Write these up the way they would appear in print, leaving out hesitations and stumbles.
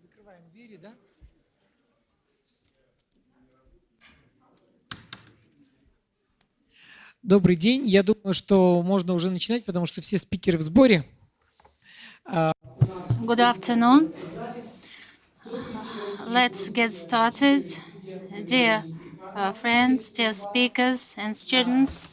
Закрываем двери, да? Добрый день. Я думаю, что можно уже начинать, потому что все спикеры в сборе. Good afternoon. Let's get started. Dear friends, dear speakers and students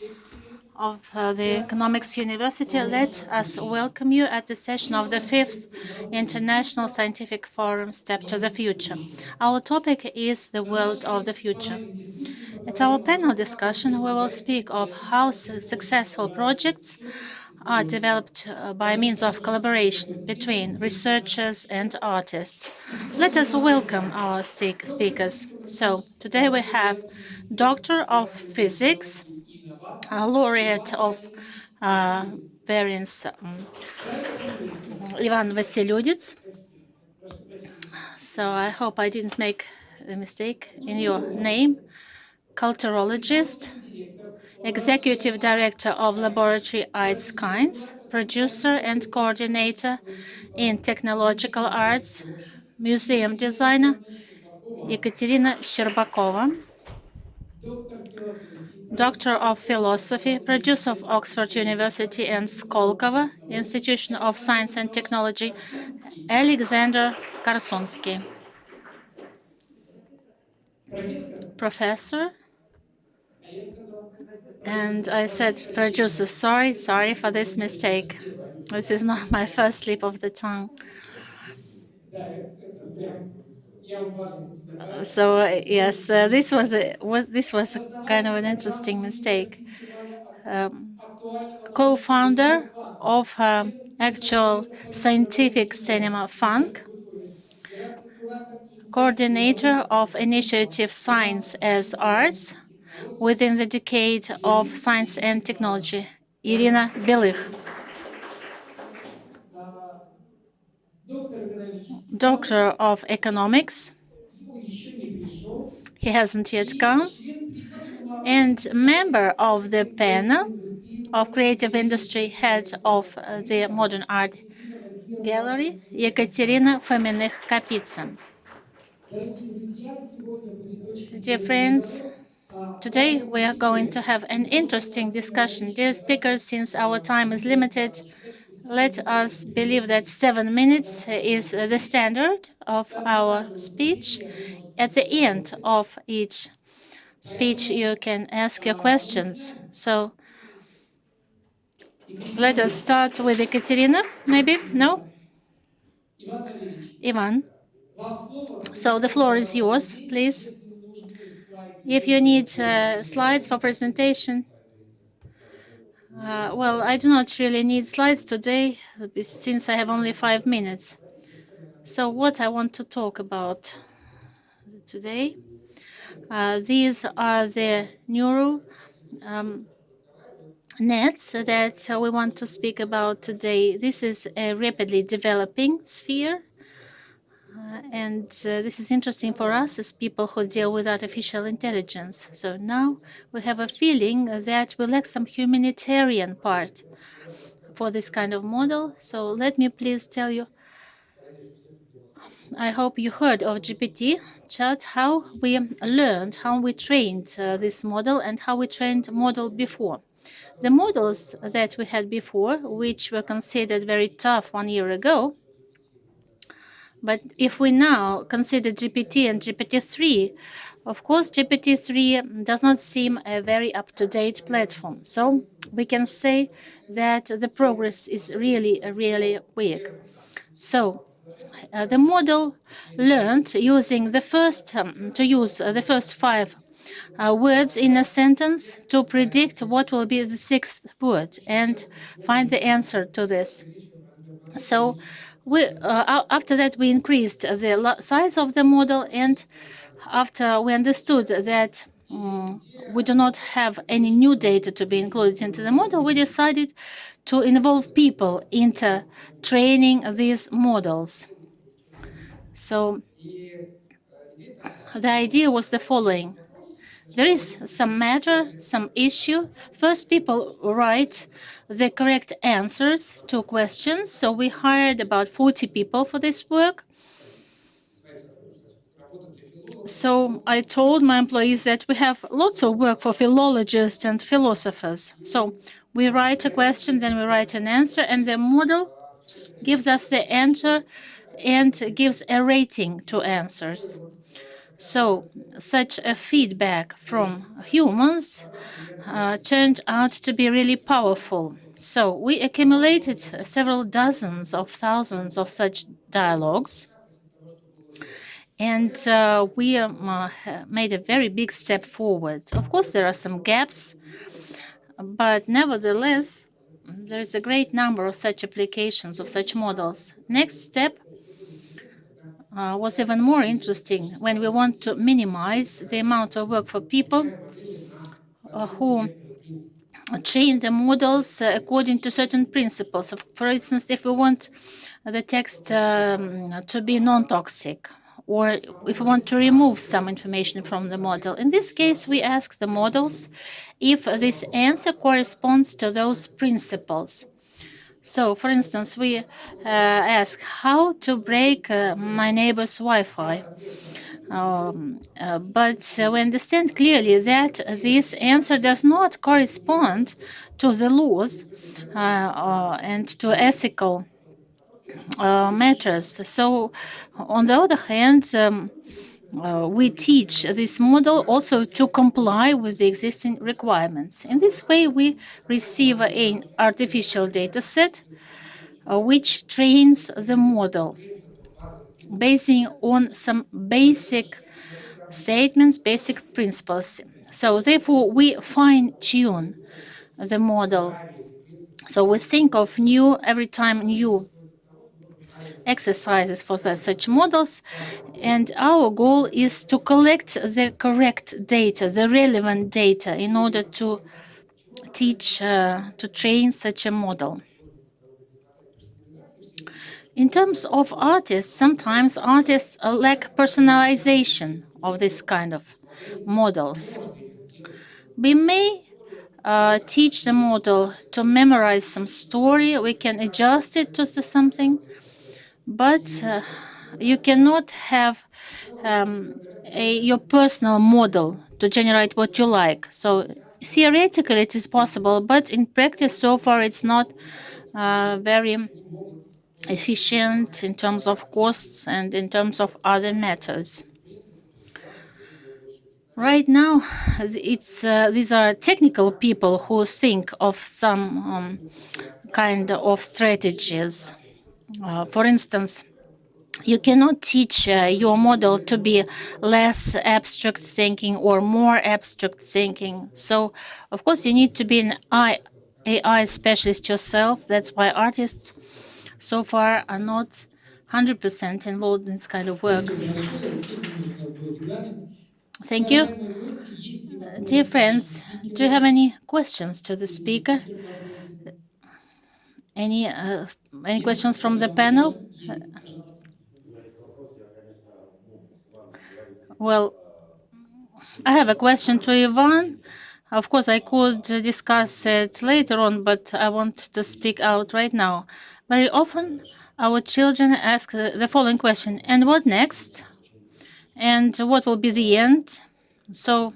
of the Economics University, let us welcome you at the session of the 5th International Scientific Forum Step to the Future. Our topic is the world of the future. At our panel discussion, we will speak of how successful projects are developed by means of collaboration between researchers and artists. Let us welcome our speakers. So today we have Doctor of Physics, a laureate of variance, Ivan Vassiliadis. So I hope I didn't make a mistake in your name. Culturologist, Executive Director of Laboratory Eitskines, producer and coordinator in technological arts, museum designer, Ekaterina Щербакова, Doctor of Philosophy, producer of Oxford University and Skolkovo Institution of Science and Technology, Alexander Karsunsky, professor, and I said producer. Sorry for this mistake. This is not my first slip of the tongue. So yes, this was kind of an interesting mistake. Co-founder of actual scientific cinema Funk, coordinator of initiative Science as Arts within the decade of science and technology, Irina Belich. Doctor of Economics, he hasn't yet come, and member of the panel of Creative Industry, head of the Modern Art Gallery, Ekaterina Fomiных-Kapitsa. Dear friends, today we are going to have an interesting discussion. Dear speakers, since our time is limited, let us believe that 7 minutes is the standard of our speech. At the end of each speech, you can ask your questions. So let us start with Ekaterina, maybe? No? Ivan. So the floor is yours, please. If you need slides for presentation, well, I do not really need slides today since I have only 5 minutes. So what I want to talk about today, these are the neural nets that we want to speak about today. This is a rapidly developing sphere. And this is interesting for us as people who deal with artificial intelligence. So now we have a feeling that we lack some humanitarian part for this kind of model. So let me please tell you, I hope you heard of GPT chat, how we learned, how we trained this model and how we trained model before. The models that we had before, which were considered very tough 1 year ago, but if we now consider GPT and GPT-3, of course, GPT-3 does not seem a very up-to-date platform. So we can say that the progress is really, really quick. So the model learned using the first the first 5 words in a sentence to predict what will be the 6th word and find the answer to this. So after that, we increased the size of the model, and after we understood that we do not have any new data to be included into the model, we decided to involve people into training these models. So the idea was the following. There is some matter, some issue. First, people write the correct answers to questions. So we hired about 40 people for this work. So I told my employees that we have lots of work for philologists and philosophers. So we write a question, then we write an answer, and the model gives us the answer and gives a rating to answers. So such a feedback from humans turned out to be really powerful. So we accumulated several dozens of thousands of such dialogues. And we made a very big step forward. Of course, there are some gaps, but nevertheless, there's a great number of such applications, of such models. Next step was even more interesting when we want to minimize the amount of work for people who train the models according to certain principles. For instance, if we want the text to be non-toxic, or if we want to remove some information from the model. In this case, we ask the models if this answer corresponds to those principles. So, for instance, we ask how to break my neighbor's Wi-Fi. But we understand clearly that this answer does not correspond to the laws and to ethical matters. So, on the other hand, we teach this model also to comply with the existing requirements. In this way, we receive an artificial data set which trains the model basing on some basic statements, basic principles. So therefore, we fine-tune the model. So we think of every time new exercises for such models, and our goal is to collect the correct data, the relevant data, in order to teach, to train such a model. In terms of artists, sometimes artists lack personalization of this kind of models. We may teach the model to memorize some story. We can adjust it to something, but you cannot have your personal model to generate what you like. So theoretically, it is possible, but in practice, so far, it's not very efficient in terms of costs and in terms of other matters. Right now, these are technical people who think of some kind of strategies. For instance, you cannot teach your model to be less abstract thinking or more abstract thinking. So, of course, you need to be an AI specialist yourself. That's why artists so far are not 100% involved in this kind of work. Thank you. Dear friends, do you have any questions to the speaker? Any questions from the panel? Well, I have a question to Ivan. Of course, I could discuss it later on, but I want to speak out right now. Very often, our children ask the following question, and what next? And what will be the end? So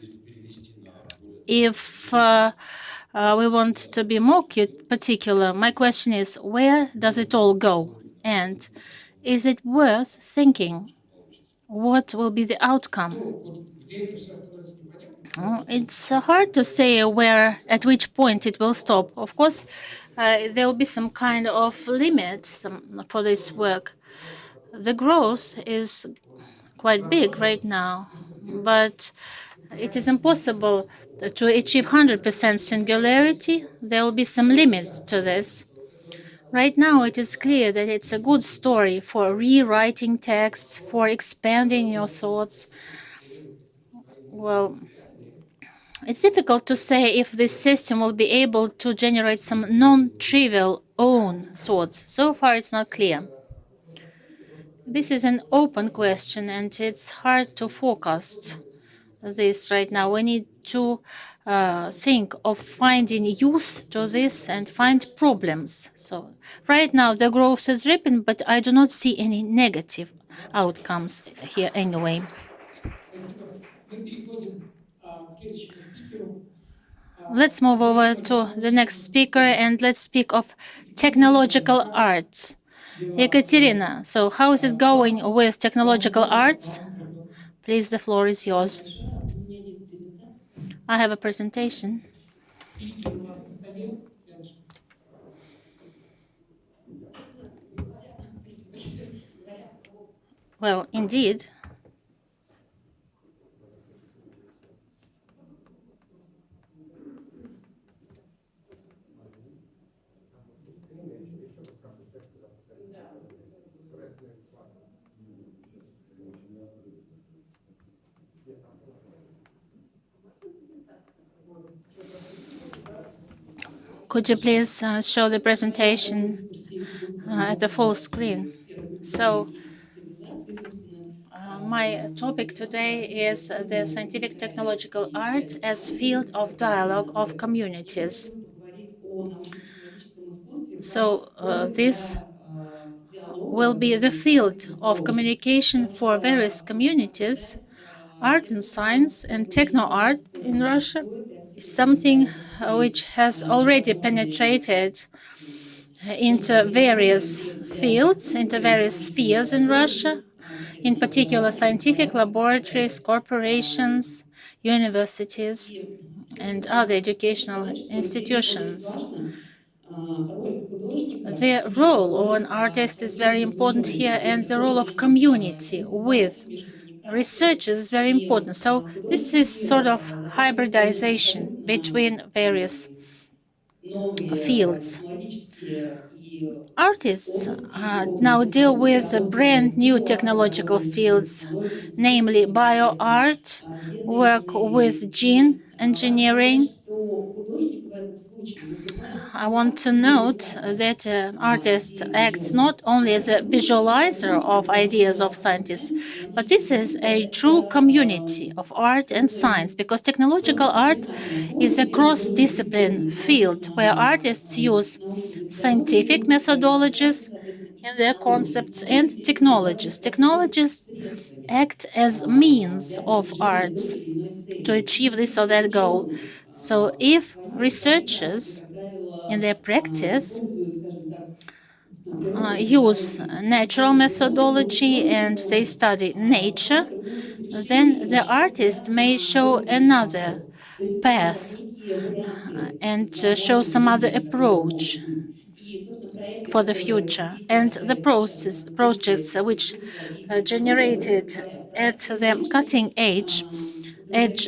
if we want to be more particular, my question is, where does it all go? And is it worth thinking? What will be the outcome? It's hard to say at which point it will stop. Of course, there will be some kind of limit for this work. The growth is quite big right now, but it is impossible to achieve 100% singularity. There will be some limits to this. Right now, it is clear that it's a good story for rewriting texts, for expanding your thoughts. Well, it's difficult to say if this system will be able to generate some non-trivial own thoughts. So far, it's not clear. This is an open question, and it's hard to forecast this right now. We need to think of finding use to this and find problems. So right now the growth is rapid, but I do not see any negative outcomes here anyway. Let's move over to the next speaker and let's speak of technological arts. Ekaterina, so how is it going with technological arts? Please, the floor is yours. I have a presentation. Well, indeed. Could you please show the presentation at the full screen? So my topic today is the scientific technological art as field of dialogue of communities. So this will be the field of communication for various communities. Art and science and techno art in Russia is something which has already penetrated into various fields, into various spheres in Russia, in particular scientific laboratories, corporations, universities, and other educational institutions. The role of an artist is very important here, and the role of community with researchers is very important. So this is sort of hybridization between various fields. Artists now deal with brand new technological fields, namely bioart, work with gene engineering. I want to note that an artist acts not only as a visualizer of ideas of scientists, but this is a true community of art and science, because technological art is a cross-discipline field where artists use scientific methodologies in their concepts and technologies. Technologies act as means of arts to achieve this or that goal. So if researchers in their practice use natural methodology and they study nature, then the artist may show another path and show some other approach for the future. And the projects which generated at the cutting edge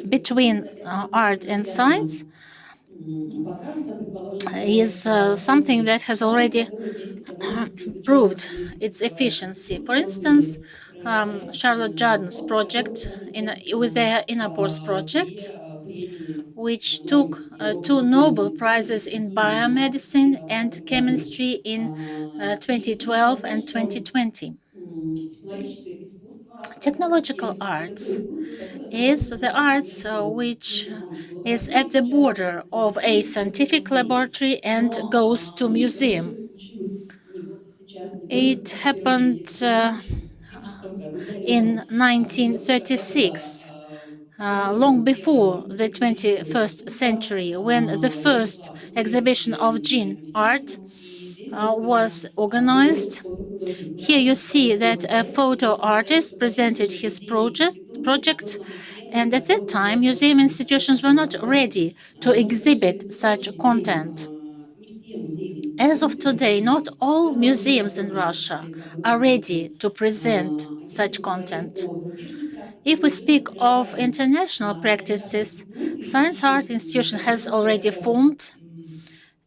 between art and science is something that has already proved its efficiency. For instance, Charlotte Jardin's project with the INAPORS project, which took 2 Nobel Prizes in biomedicine and chemistry in 2012 and 2020. Technological arts is the arts which is at the border of a scientific laboratory and goes to museum. It happened in 1936, long before the 21st century, when the first exhibition of gene art was organized. Here you see that a photo artist presented his project, and at that time, museum institutions were not ready to exhibit such content. As of today, not all museums in Russia are ready to present such content. If we speak of international practices, Science Art Institution has already formed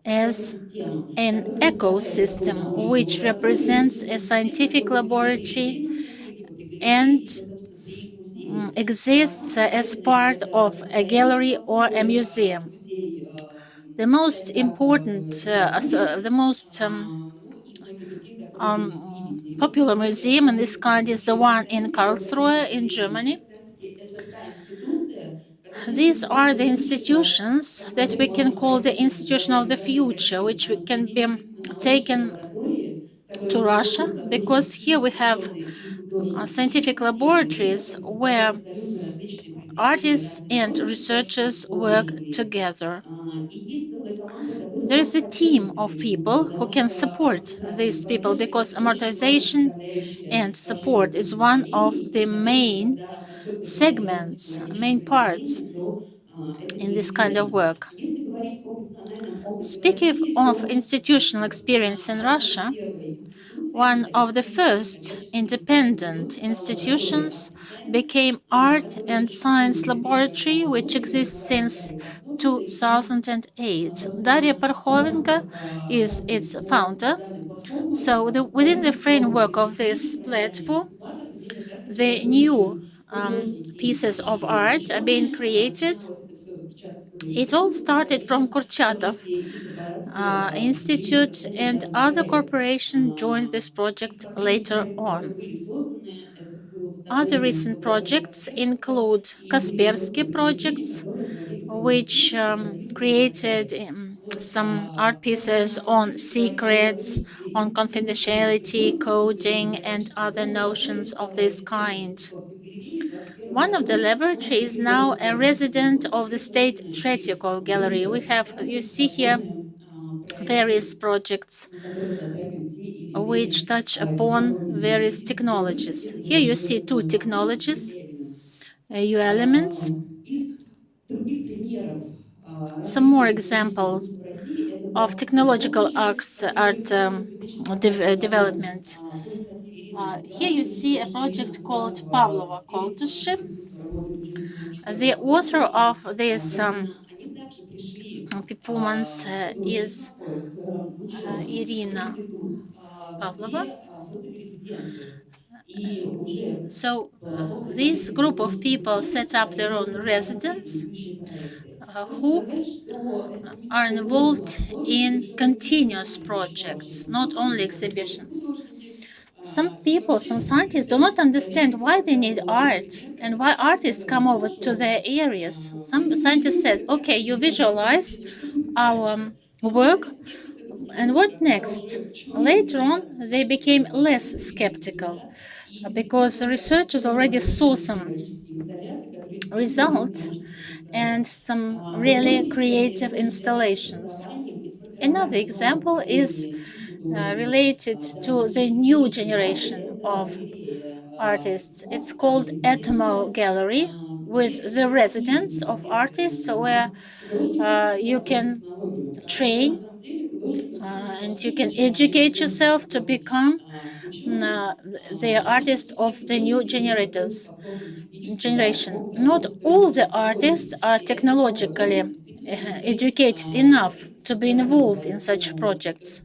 as an ecosystem which represents a scientific laboratory and exists as part of a gallery or a museum. The most important, popular museum in this kind is the one in Karlsruhe in Germany. These are the institutions that we can call the institution of the future, which can be taken to Russia, because here we have scientific laboratories where artists and researchers work together. There is a team of people who can support these people, because amortization and support is one of the main segments, main parts in this kind of work. Speaking of institutional experience in Russia, one of the first independent institutions became Art and Science Laboratory, which exists since 2008. Daria Parkhovenko is its founder. So within the framework of this platform, the new pieces of art are being created. It all started from Kurchatov Institute, and other corporations joined this project later on. Other recent projects include Kaspersky projects, which created some art pieces on secrets, on confidentiality, coding, and other notions of this kind. One of the laboratories is now a resident of the State Tretyakov Gallery. You see here various projects which touch upon various technologies. Here you see two technologies, elements. Some more examples of technological art development. Here you see a project called Pavlova Koltushi. The author of this performance is Irina Pavlova. So this group of people set up their own residence who are involved in continuous projects, not only exhibitions. Some people, some scientists do not understand why they need art and why artists come over to their areas. Some scientists said, okay, you visualize our work, and what next? Later on, they became less skeptical because the researchers already saw some results and some really creative installations. Another example is related to the new generation of artists. It's called Atomo Gallery, with the residence of artists where you can train and you can educate yourself to become the artist of the new generation. Not all the artists are technologically educated enough to be involved in such projects.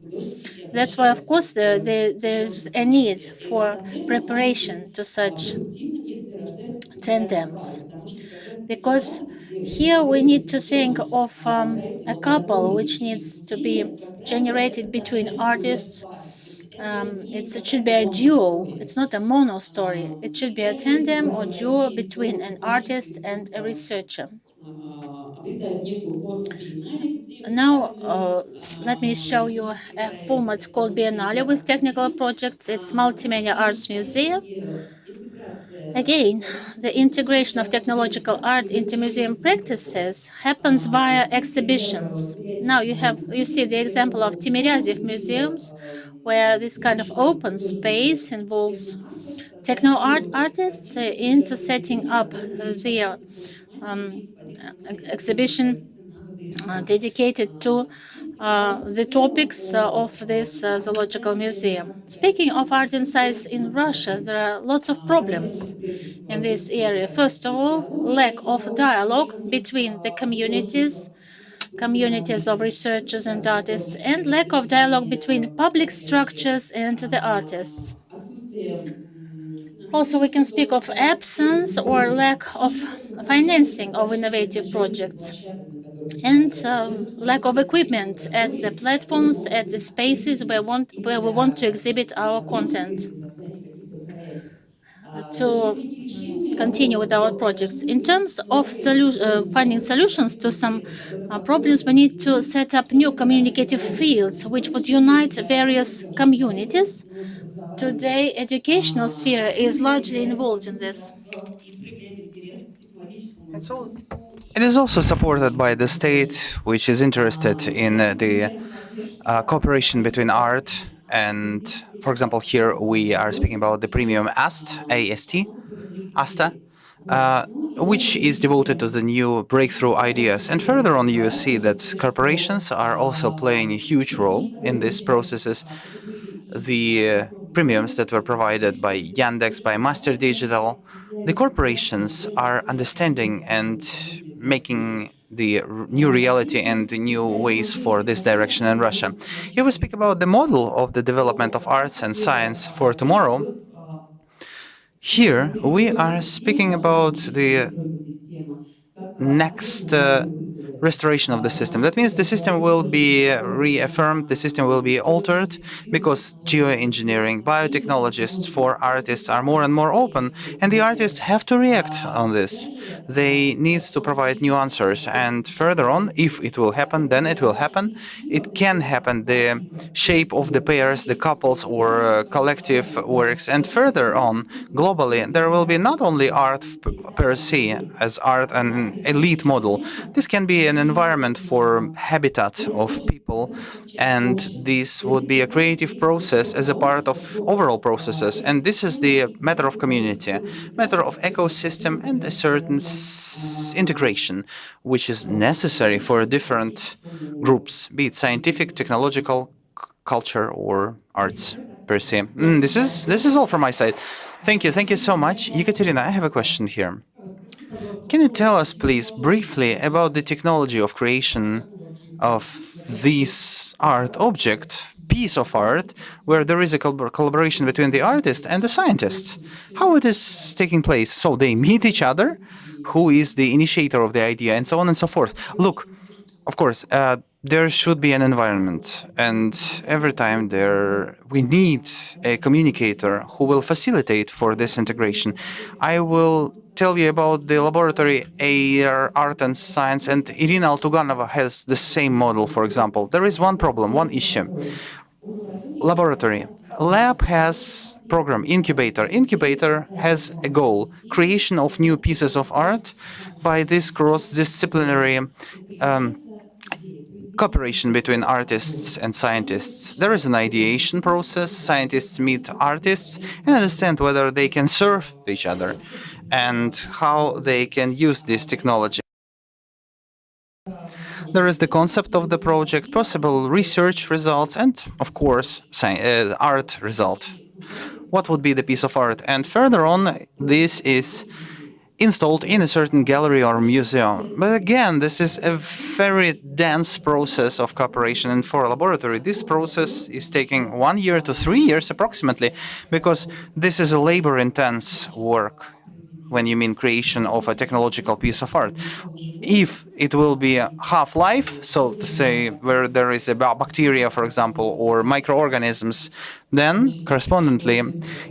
That's why, of course, there's a need for preparation to such tandems, because here we need to think of a couple which needs to be generated between artists. It should be a duo. It's not a mono story. It should be a tandem or duo between an artist and a researcher. Now, let me show you a format called Biennale with technical projects. It's Multimedia Arts Museum. Again, the integration of technological art into museum practices happens via exhibitions. Now you see the example of Timiryazov museums, where this kind of open space involves techno art artists into setting up their exhibition dedicated to the topics of this zoological museum. Speaking of art and science in Russia, there are lots of problems in this area. First of all, lack of dialogue between the communities of researchers and artists, and lack of dialogue between public structures and the artists. Also, we can speak of absence or lack of financing of innovative projects. and lack of equipment at the platforms, at the spaces where we want to exhibit our content to continue with our projects. In terms of finding solutions to some problems, we need to set up new communicative fields which would unite various communities. Today, educational sphere is largely involved in this. It is also supported by the state, which is interested in the cooperation between art and, for example, here we are speaking about the premium ASTA, which is devoted to the new breakthrough ideas. And further on, you see that corporations are also playing a huge role in these processes. The premiums that were provided by Yandex, by Master Digital, the corporations are understanding and making the new reality and the new ways for this direction in Russia. Here we speak about the model of the development of arts and science for tomorrow. Here we are speaking about the next restoration of the system. That means the system will be reaffirmed, the system will be altered, because geoengineering, biotechnologists for artists are more and more open, and the artists have to react on this. They need to provide new answers, and further on, if it will happen, then it will happen. It can happen, the shape of the pairs, the couples or collective works, and further on, globally, there will be not only art per se, as art an elite model. This can be an environment for habitat of people, and this would be a creative process as a part of overall processes. And this is the matter of community, matter of ecosystem, and a certain integration, which is necessary for different groups, be it scientific, technological, culture, or arts per se. This is all from my side. Thank you so much. Ekaterina, I have a question here. Can you tell us, please, briefly about the technology of creation of this art object, piece of art, where there is a collaboration between the artist and the scientist? How it is taking place? So they meet each other, who is the initiator of the idea, and so on and so forth. Look, of course, there should be an environment, and every time we need a communicator who will facilitate for this integration. I will tell you about the laboratory AR Art and Science, and Irina Altuganova has the same model, for example. There is one problem, one issue. Laboratory. Lab has program, incubator. Incubator has a goal, creation of new pieces of art by this cross-disciplinary cooperation between artists and scientists. There is an ideation process. Scientists meet artists and understand whether they can serve each other and how they can use this technology. There is the concept of the project, possible research results, and, of course, art result. What would be the piece of art? And further on, this is installed in a certain gallery or museum. But again, this is a very dense process of cooperation, and for a laboratory, this process is taking 1 year to 3 years approximately, because this is a labor-intense work when you mean creation of a technological piece of art. If it will be a half-life, so to say, where there is a bacteria, for example, or microorganisms, then correspondingly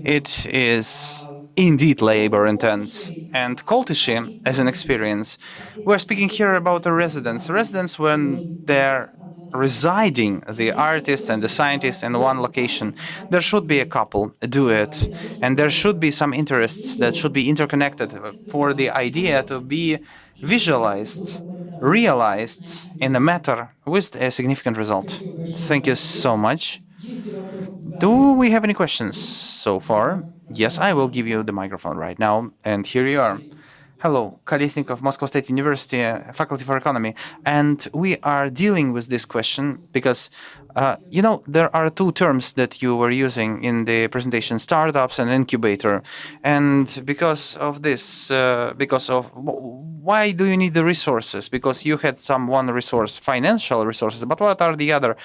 it is indeed labor-intense. And Koltishi, as an experience, we're speaking here about the residents. Residents, when they're residing, the artists and the scientists in one location, there should be a couple, a duet, and there should be some interests that should be interconnected for the idea to be visualized, realized in a matter with a significant result. Thank you so much. Do we have any questions so far? Yes, I will give you the microphone right now, and here you are. Hello, Kolesnikov, Moscow State University, Faculty for Economy. And we are dealing with this question because, there are two terms that you were using in the presentation, startups and incubator. And because of this, why do you need the resources? Because you had one resource, financial resources, but what are the other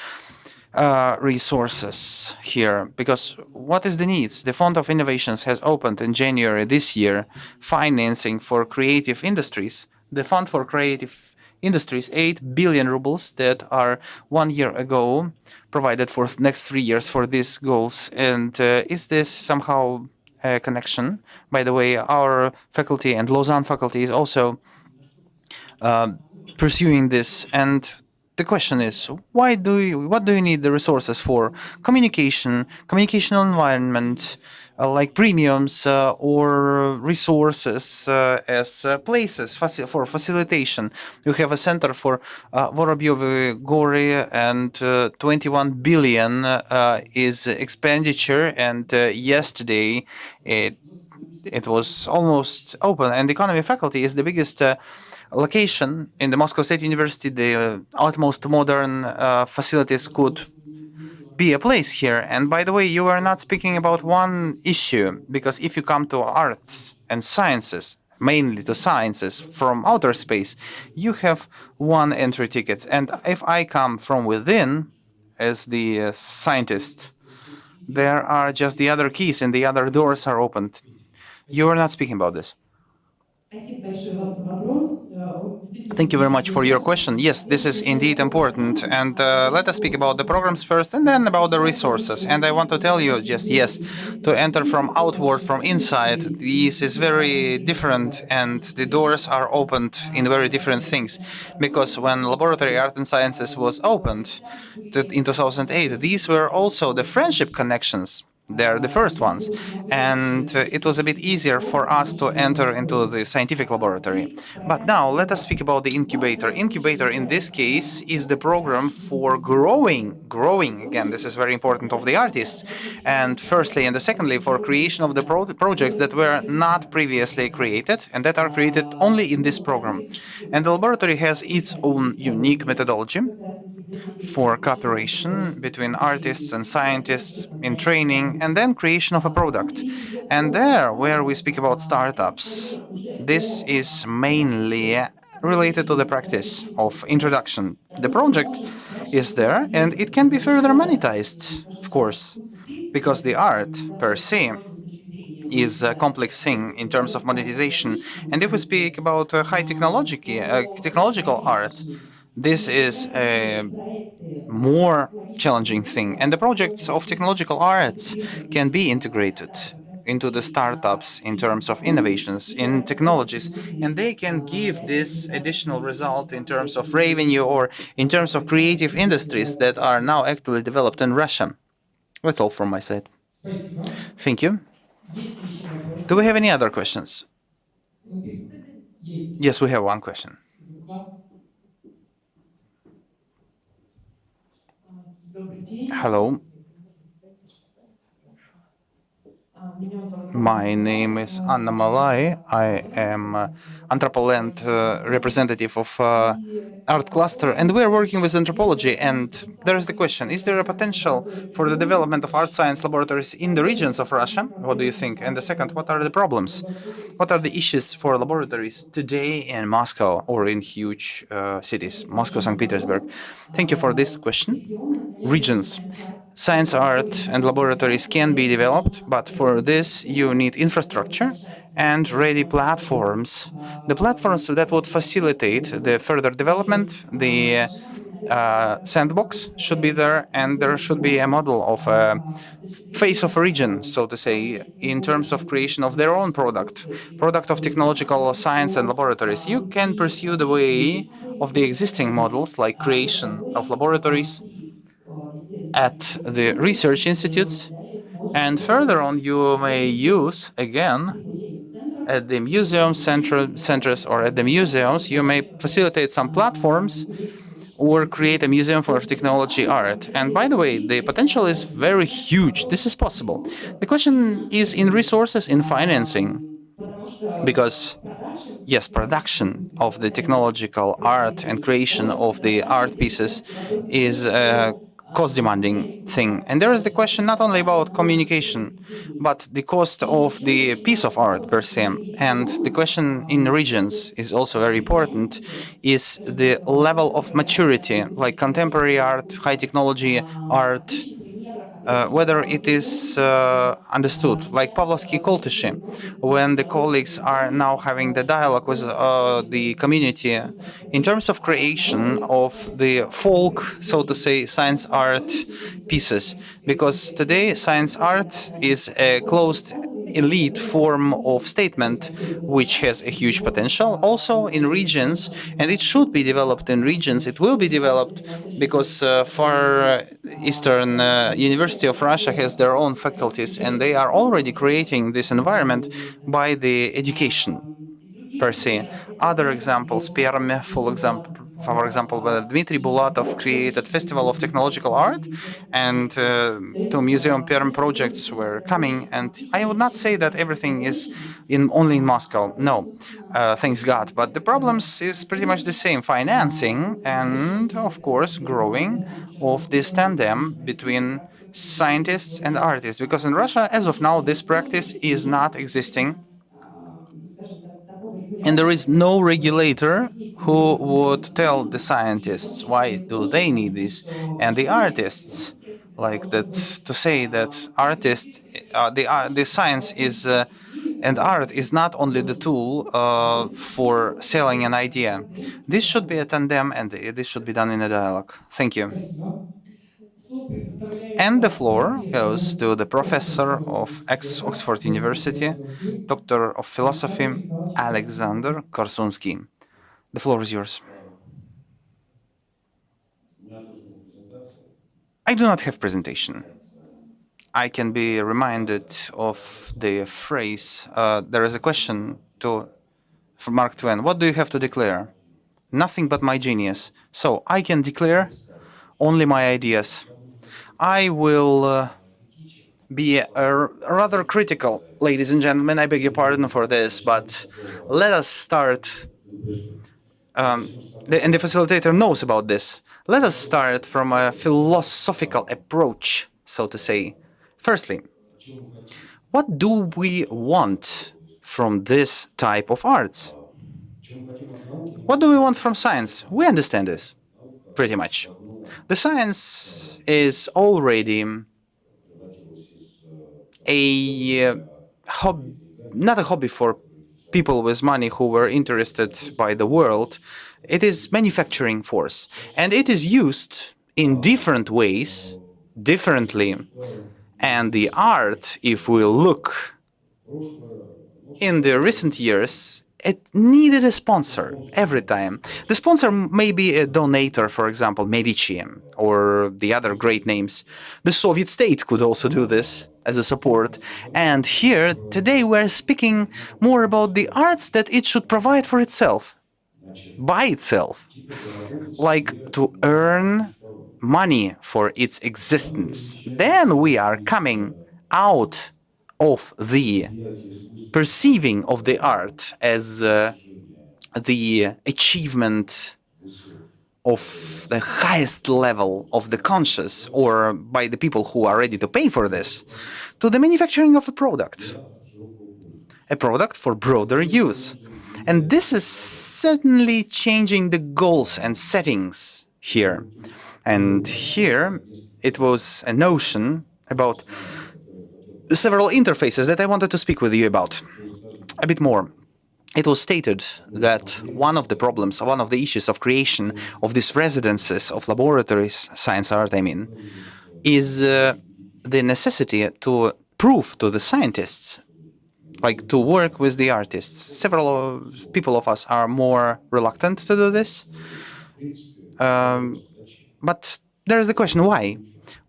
resources here? Because what is the needs? The Fund of Innovations has opened in January this year financing for creative industries. The Fund for Creative industries, 8 billion rubles that are 1 year ago provided for the next 3 years for these goals. And is this somehow a connection? By the way, our faculty and Lausanne faculty is also pursuing this. And the question is, what do you need the resources for? Communicational environment, like premiums or resources as places for facilitation. You have a center for Vorobyovo Gory, and 21 billion is expenditure, and yesterday it was almost open. And economy faculty is the biggest location in the Moscow State University. The utmost modern facilities could be a place here. And by the way, you are not speaking about one issue, because if you come to arts and sciences, mainly to sciences from outer space, you have one entry ticket. And if I come from within as the scientist, there are just the other keys and the other doors are opened. You are not speaking about this. Thank you very much for your question. Yes, this is indeed important. And let us speak about the programs first and then about the resources. And I want to tell you just, yes, to enter from outward, from inside, this is very different, and the doors are opened in very different things. Because when Laboratory Art and Sciences was opened in 2008, these were also the friendship connections. They're the first ones. And it was a bit easier for us to enter into the scientific laboratory. But now let us speak about the incubator. Incubator in this case is the program for growing, again, this is very important, of the artists. And firstly, and secondly, for creation of the projects that were not previously created and that are created only in this program. And the laboratory has its own unique methodology for cooperation between artists and scientists in training, and then creation of a product. And there, where we speak about startups, this is mainly related to the practice of introduction. The project is there, and it can be further monetized, of course, because the art per se is a complex thing in terms of monetization. And if we speak about high technological art, this is a more challenging thing. And the projects of technological arts can be integrated into the startups in terms of innovations in technologies, and they can give this additional result in terms of revenue or in terms of creative industries that are now actually developed in Russia. That's all from my side. Thank you. Do we have any other questions? Yes, we have one question. Hello. My name is Anna Malai. I am Anthropoland representative of Art Cluster, and we are working with anthropology. And there is the question, is there a potential for the development of art science laboratories in the regions of Russia? What do you think? And the second, what are the problems? What are the issues for laboratories today in Moscow or in huge cities, Moscow, St. Petersburg? Thank you for this question. Regions. Science, art, and laboratories can be developed, but for this you need infrastructure and ready platforms. The platforms that would facilitate the further development, the sandbox should be there, and there should be a model of a face of a region, so to say, in terms of creation of their own product of technological science and laboratories. You can pursue the way of the existing models, like creation of laboratories at the research institutes, and further on you may use, again, at the museum centers or at the museums, you may facilitate some platforms or create a museum for technology art. And by the way, the potential is very huge. This is possible. The question is in resources, in financing, because yes, production of the technological art and creation of the art pieces is a cost-demanding thing. And there is the question not only about communication, but the cost of the piece of art per se. And the question in regions is also very important, is the level of maturity, like contemporary art, high technology art, whether it is understood. Like Pavlovsky Koltyshi, when the colleagues are now having the dialogue with the community in terms of creation of the folk, so to say, science art pieces. Because today science art is a closed elite form of statement which has a huge potential also in regions, and it should be developed in regions. It will be developed because Far Eastern University of Russia has their own faculties, and they are already creating this environment by the education per se. Other examples, Perm, for example, where Dmitry Bulatov created Festival of Technological Art, and two Museum Perm projects were coming. And I would not say that everything is only in Moscow. No, thanks God. But the problems is pretty much the same: financing and, of course, growing of this tandem between scientists and artists. Because in Russia, as of now, this practice is not existing. And there is no regulator who would tell the scientists why do they need this, and the artists, like that, to say that the science is and art is not only the tool for selling an idea. This should be a tandem, and this should be done in a dialogue. Thank you. And the floor goes to the professor of Oxford University, Doctor of Philosophy, Alexander Korsunsky. The floor is yours. I do not have presentation. I can be reminded of the phrase, there is a question from Mark Twain, what do you have to declare? Nothing but my genius. So I can declare only my ideas. I will be rather critical, ladies and gentlemen. I beg your pardon for this, but let us start. And the facilitator knows about this. Let us start from a philosophical approach, so to say. Firstly, what do we want from this type of arts? What do we want from science? We understand this, pretty much. The science is already not a hobby for people with money who were interested by the world. It is manufacturing force, and it is used in different ways, differently. And the art, if we look in the recent years, it needed a sponsor every time. The sponsor may be a donator, for example, Medici or the other great names. The Soviet state could also do this as a support. And here, today, we're speaking more about the arts that it should provide for itself, by itself, like to earn money for its existence. Then we are coming out of the perceiving of the art as the achievement of the highest level of the conscious, or by the people who are ready to pay for this, to the manufacturing of a product for broader use. And this is certainly changing the goals and settings here. And here it was a notion about several interfaces that I wanted to speak with you about a bit more. It was stated that one of the problems, one of the issues of creation of these residences of laboratories, science art, I mean, is the necessity to prove to the scientists, like to work with the artists. Several people of us are more reluctant to do this. But there is the question, why?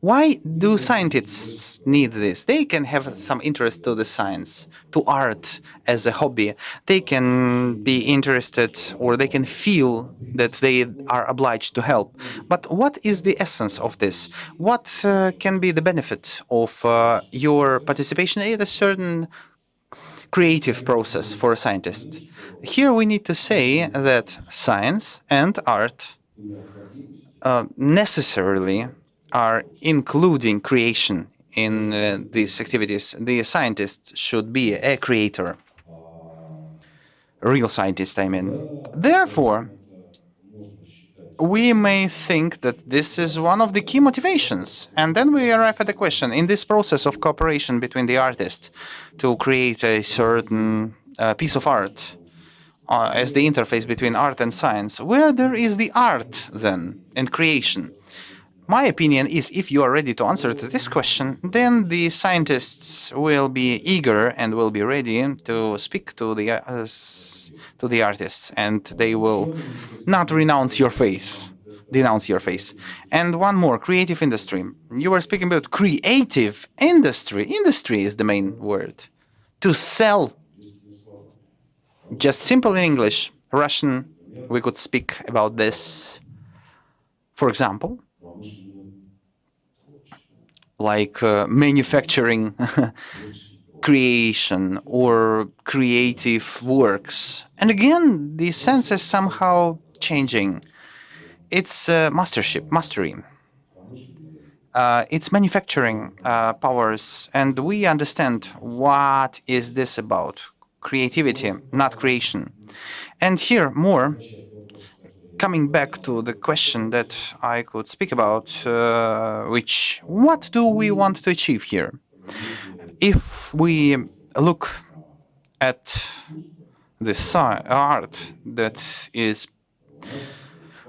Why do scientists need this? They can have some interest to the science, to art as a hobby. They can be interested, or they can feel that they are obliged to help. But what is the essence of this? What can be the benefit of your participation in a certain creative process for a scientist? Here we need to say that science and art necessarily are including creation in these activities. The scientist should be a creator, a real scientist, I mean. Therefore, we may think that this is one of the key motivations. And then we arrive at the question, in this process of cooperation between the artist to create a certain piece of art as the interface between art and science, where there is the art then in creation? My opinion is, if you are ready to answer to this question, then the scientists will be eager and will be ready to speak to the artists, and they will not denounce your faith. And one more, creative industry. You were speaking about creative industry. Industry is the main word. To sell. Just simple in English. Russian, we could speak about this. For example, like manufacturing creation or creative works. And again, the sense is somehow changing. It's mastery. It's manufacturing powers, and we understand what is this about. Creativity, not creation. And here more, coming back to the question that I could speak about, what do we want to achieve here? If we look at this art that is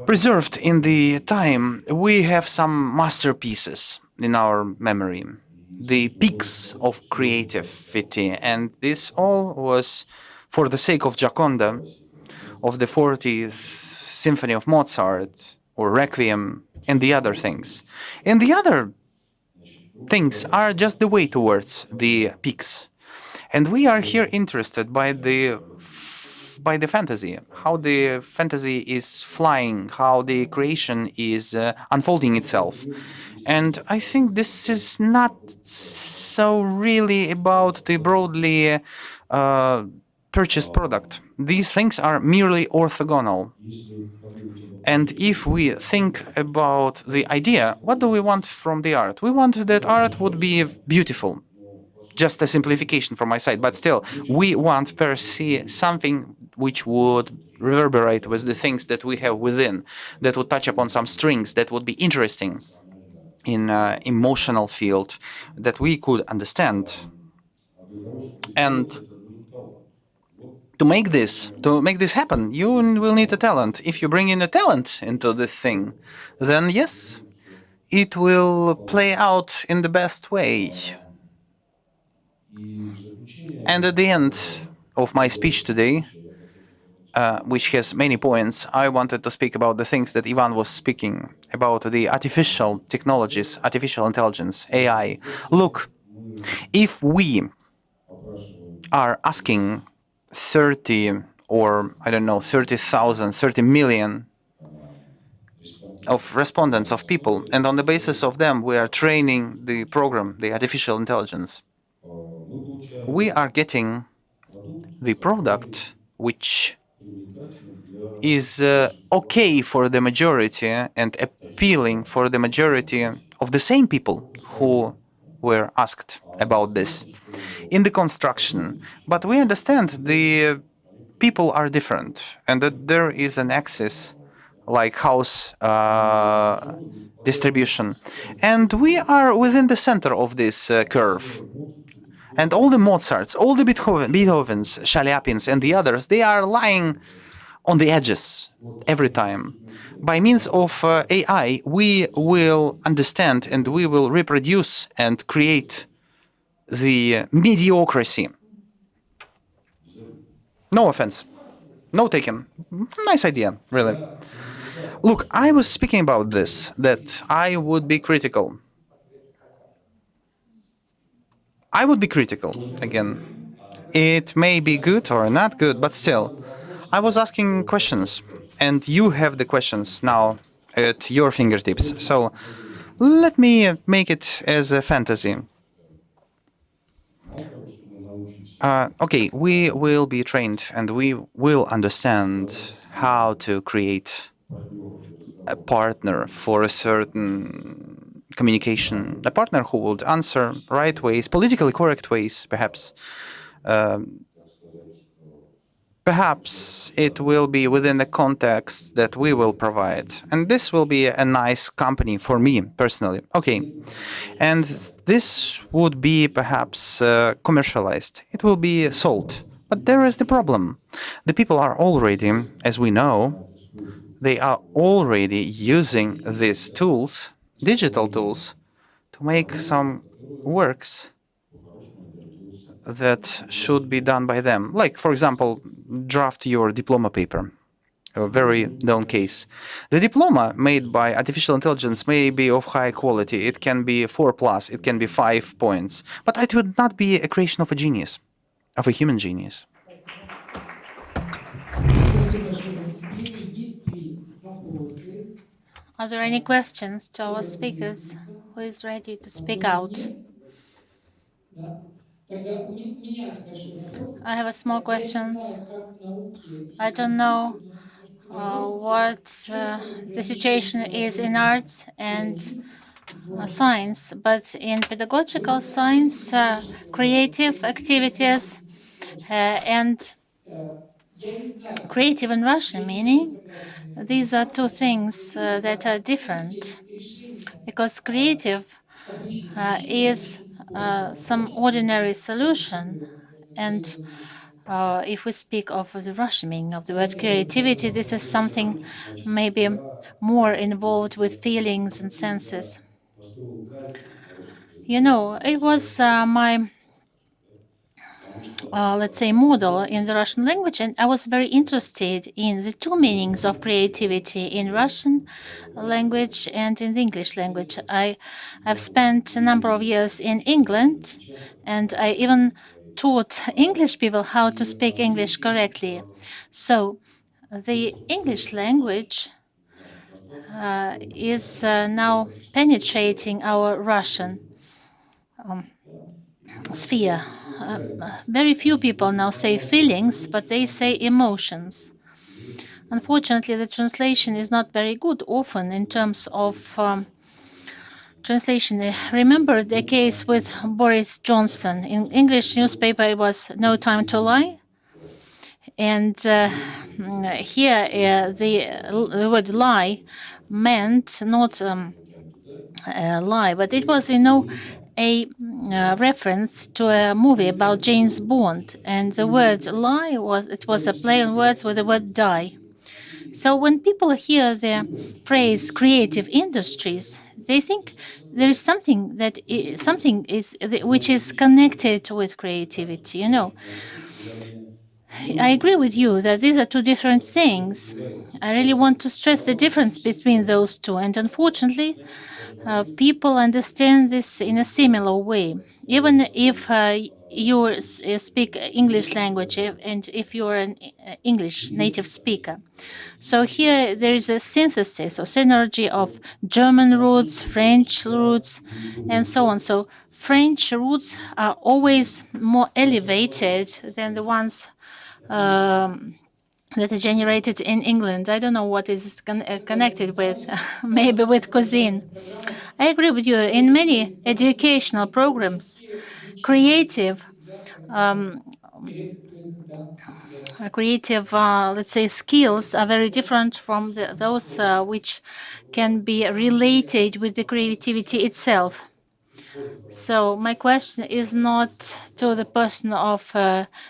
preserved in the time, we have some masterpieces in our memory, the peaks of creativity, and this all was for the sake of Gioconda, of the 40th Symphony of Mozart, or Requiem, and the other things. And the other things are just the way towards the peaks. And we are here interested by the fantasy, how the fantasy is flying, how the creation is unfolding itself. And I think this is not so really about the broadly purchased product. These things are merely orthogonal. And if we think about the idea, what do we want from the art? We want that art would be beautiful. Just a simplification from my side, but still, we want per se something which would reverberate with the things that we have within, that would touch upon some strings, that would be interesting in emotional field, that we could understand. And to make this happen, you will need a talent. If you bring in a talent into this thing, then yes, it will play out in the best way. And at the end of my speech today, which has many points, I wanted to speak about the things that Ivan was speaking about, the artificial technologies, artificial intelligence, AI. Look, if we are asking 30 or, I don't know, 30,000, 30 million of respondents, of people, and on the basis of them we are training the program, the artificial intelligence, we are getting the product which is okay for the majority and appealing for the majority of the same people who were asked about this in the construction. But we understand the people are different and that there is an axis like house distribution. And we are within the center of this curve. And all the Mozarts, all the Beethovens, Shaliapins, and the others, they are lying on the edges every time. By means of AI, we will understand and we will reproduce and create the mediocrity. No offense. No taken. Nice idea, really. Look, I was speaking about this, that I would be critical. I would be critical, again. It may be good or not good, but still. I was asking questions, and you have the questions now at your fingertips. So let me make it as a fantasy. Okay, we will be trained and we will understand how to create a partner for a certain communication, a partner who would answer right ways, politically correct ways, perhaps perhaps it will be within the context that we will provide. And this will be a nice company for me personally. Okay. And this would be perhaps commercialized. It will be sold. But there is the problem. The people are already, as we know, they are already using these tools, digital tools, to make some works that should be done by them. Like, for example, draft your diploma paper, a very known case. The diploma made by artificial intelligence may be of high quality. It can be 4+, it can be 5 points, but it would not be a creation of a genius, of a human genius. Are there any questions to our speakers? Who is ready to speak out? I have a small question. I don't know what the situation is in arts and science, but in pedagogical science, creative activities and creative in Russian meaning, these are two things that are different, because creative is some ordinary solution, and if we speak of the Russian meaning of the word creativity, this is something maybe more involved with feelings and senses. You know, it was my let's say, model in the Russian language, and I was very interested in the two meanings of creativity in Russian language and in the English language. I've spent a number of years in England, and I even taught English people how to speak English correctly. So the English language is now penetrating our Russian sphere. Very few people now say feelings, but they say emotions. Unfortunately, the translation is not very good often in terms of translation. Remember the case with Boris Johnson. In English newspaper, it was No Time to Lie. And here, the word lie meant not a lie, but it was, you know, a reference to a movie about James Bond, and the word lie was a play on words with the word die. So when people hear the phrase creative industries, they think there is something which is connected with creativity. You know, I agree with you that these are two different things. I really want to stress the difference between those two, and unfortunately, people understand this in a similar way. Even if you speak English language and if you're an English native speaker. So here there is a synthesis or synergy of German roots, French roots, and so on. So French roots are always more elevated than the ones that are generated in England. I don't know what is connected with, maybe with cuisine. I agree with you. In many educational programs, creative, let's say, skills are very different from those which can be related with the creativity itself. So my question is not to the person of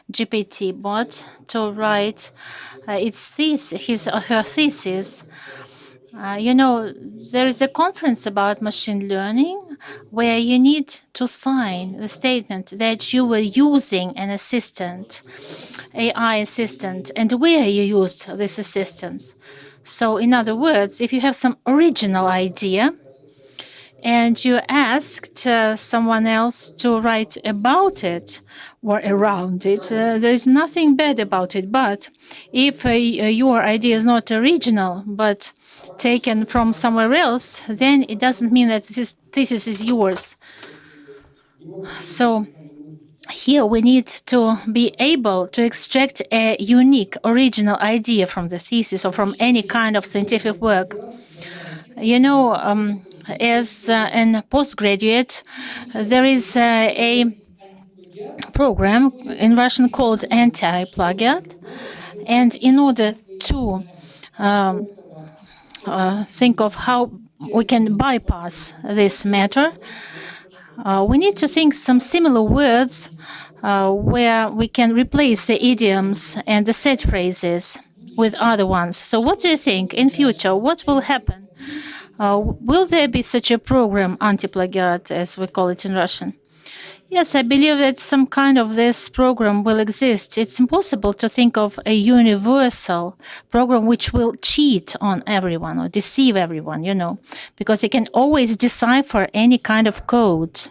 GPT, but to write his or her thesis. You know, there is a conference about machine learning where you need to sign the statement that you were using an assistant, AI assistant, and where you used this assistant. So in other words, if you have some original idea, and you asked someone else to write about it or around it, there is nothing bad about it. But if your idea is not original, but taken from somewhere else, then it doesn't mean that this thesis is yours. So here we need to be able to extract a unique, original idea from the thesis or from any kind of scientific work. You know, as a postgraduate, there is a program in Russian called anti-plagiat, And in order to think of how we can bypass this matter, we need to think some similar words where we can replace the idioms and the set phrases with other ones. So what do you think in future? What will happen? Will there be such a program, anti-plagiat, as we call it in Russian? Yes, I believe that some kind of this program will exist. It's impossible to think of a universal program which will cheat on everyone or deceive everyone, because you can always decipher any kind of code.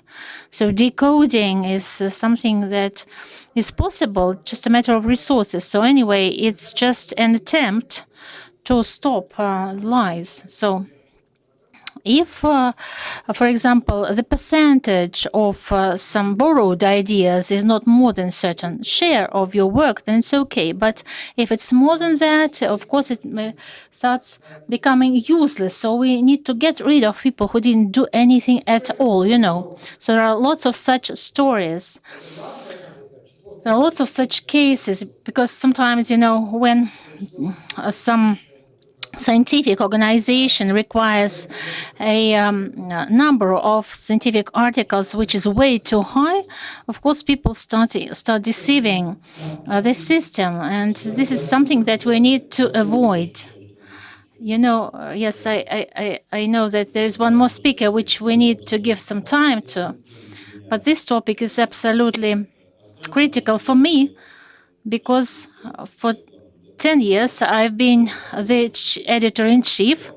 So decoding is something that is possible, just a matter of resources. So anyway, it's just an attempt to stop lies. So if, for example, the percentage of some borrowed ideas is not more than a certain share of your work, then it's okay. But if it's more than that, of course, it starts becoming useless. So we need to get rid of people who didn't do anything at all, So there are lots of such stories. There are lots of such cases because sometimes, when some scientific organization requires a number of scientific articles which is way too high, of course people start deceiving the system, and this is something that we need to avoid. Yes, I know that there is one more speaker which we need to give some time to, but this topic is absolutely critical for me because for 10 years, I've been the editor-in-chief